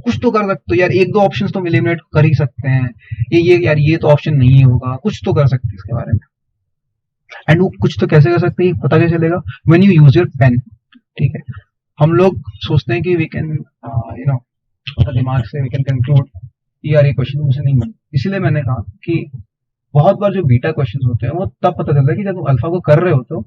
Speaker 1: कुछ तो कर सकते हो यार, एक दो ऑप्शंस तो एलिमिनेट कर ही सकते हैं, ये यार ये तो ऑप्शन नहीं होगा, कुछ तो कर सकते हैं इसके बारे में। एंड वो कुछ तो कैसे कर सकते हैं पता कैसे चलेगा, when you use your pen, ठीक है। हम लोग सोचते हैं कि वी कैन यू नो दिमाग से वी कैन कंक्लूड यार ये क्वेश्चन मुझसे नहीं बन, इसीलिए मैंने कहा कि बहुत बार जो बीटा क्वेश्चन होते हैं वो तब पता चलता है कि जब तुम अल्फा को कर रहे होते हो,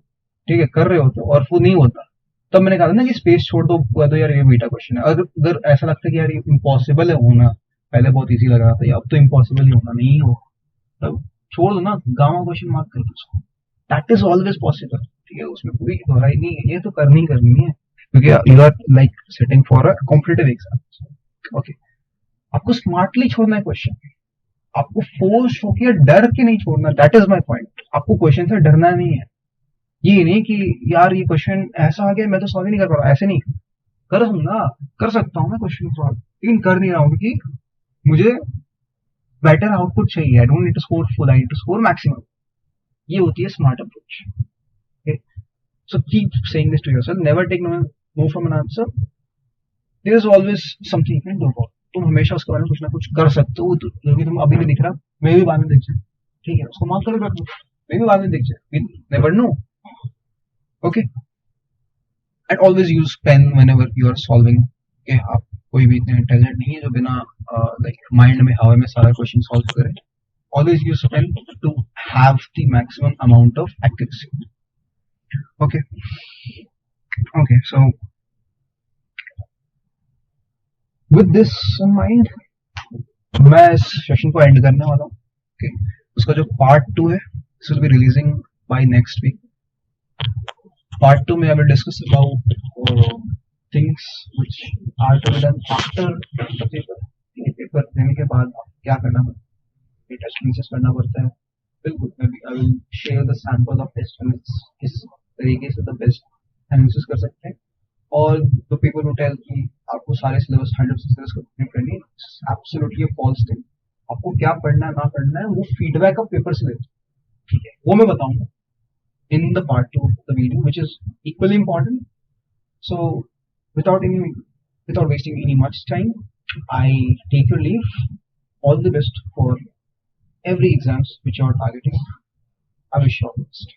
Speaker 1: ठीक है, कर रहे होते हो और वो नहीं होता, तब मैंने कहा था ना कि स्पेस छोड़ दो यार ये बीटा क्वेश्चन है। अगर ऐसा लगता है कि यार ये इम्पॉसिबल है होना, पहले बहुत इजी लग रहा था, अब तो इम्पॉसिबल ही होना नहीं हो, तब छोड़ दो ना, गामा क्वेश्चन मार्क कर दो उसको, दैट इज ऑलवेज पॉसिबल, ठीक है। उसमें कोई दोहराई नहीं है, ये तो करनी है क्योंकि you are like setting for a competitive exam. Okay, आपको स्मार्टली छोड़ना है क्वेश्चन, आपको फोर्स होकर डर के नहीं छोड़ना, दैट इज माई पॉइंट। आपको क्वेश्चन से डरना नहीं है, ये नहीं कि यार ये क्वेश्चन ऐसा आ गया मैं तो सॉल्व ही नहीं कर पा रहा, ऐसे नहीं। कर सकता हूँ मैं क्वेश्चन सॉल्व, लेकिन कर नहीं रहा हूँ क्योंकि मुझे बेटर आउटपुट चाहिए, I don't need to score full, I need to score maximum. ये होती है smart approach. So keep saying this to yourself, never take no from an answer, there is always something you can do about. तुम हमेशा उसके बारे में कुछ ना कुछ कर सकते हो, क्योंकि तुम अभी नहीं दिख रहा, मैं भी बाद में दिख जाए, ठीक है, उसको माफ कर रख लो, मैं भी बाद में दिख जाए, never no. Okay, and always use pen whenever you are solving. कि आप कोई भी इतने इंटेलिजेंट नहीं है जो बिना लाइक माइंड में हवा में सारा क्वेश्चन सॉल्व करे. Always use pen to have the maximum amount of accuracy. Okay. Okay. So with this in mind, मैं इस सेशन को एंड करने वाला हूँ. Okay. उसका जो पार्ट 2 है, this will be releasing by next week. Part 2 में I will discuss about things which are to be done after the paper. Paper देने के बाद क्या करना पड़ता है, टेस्ट एनालिसिस करना पड़ता है. बिल्कुल मैं भी I will share the sample of test analysis किस तरीके से द बेस्ट एनालिसिस कर सकते हैं. और द पीपल हु टेल कि आपको सारे सिलेबस 100% सिलेबस कंप्लीट करनी है, एब्सोल्युटली फॉल्स थिंग. आपको क्या पढ़ना है ना पढ़ना है वो फीडबैक ऑफ पेपर से लेते. ठीक है, वो मैं बताऊंगा in the part 2 of the video, which is equally important. So without wasting any much time, I take your leave. All the best for every exams which you are targeting. I wish you all the best.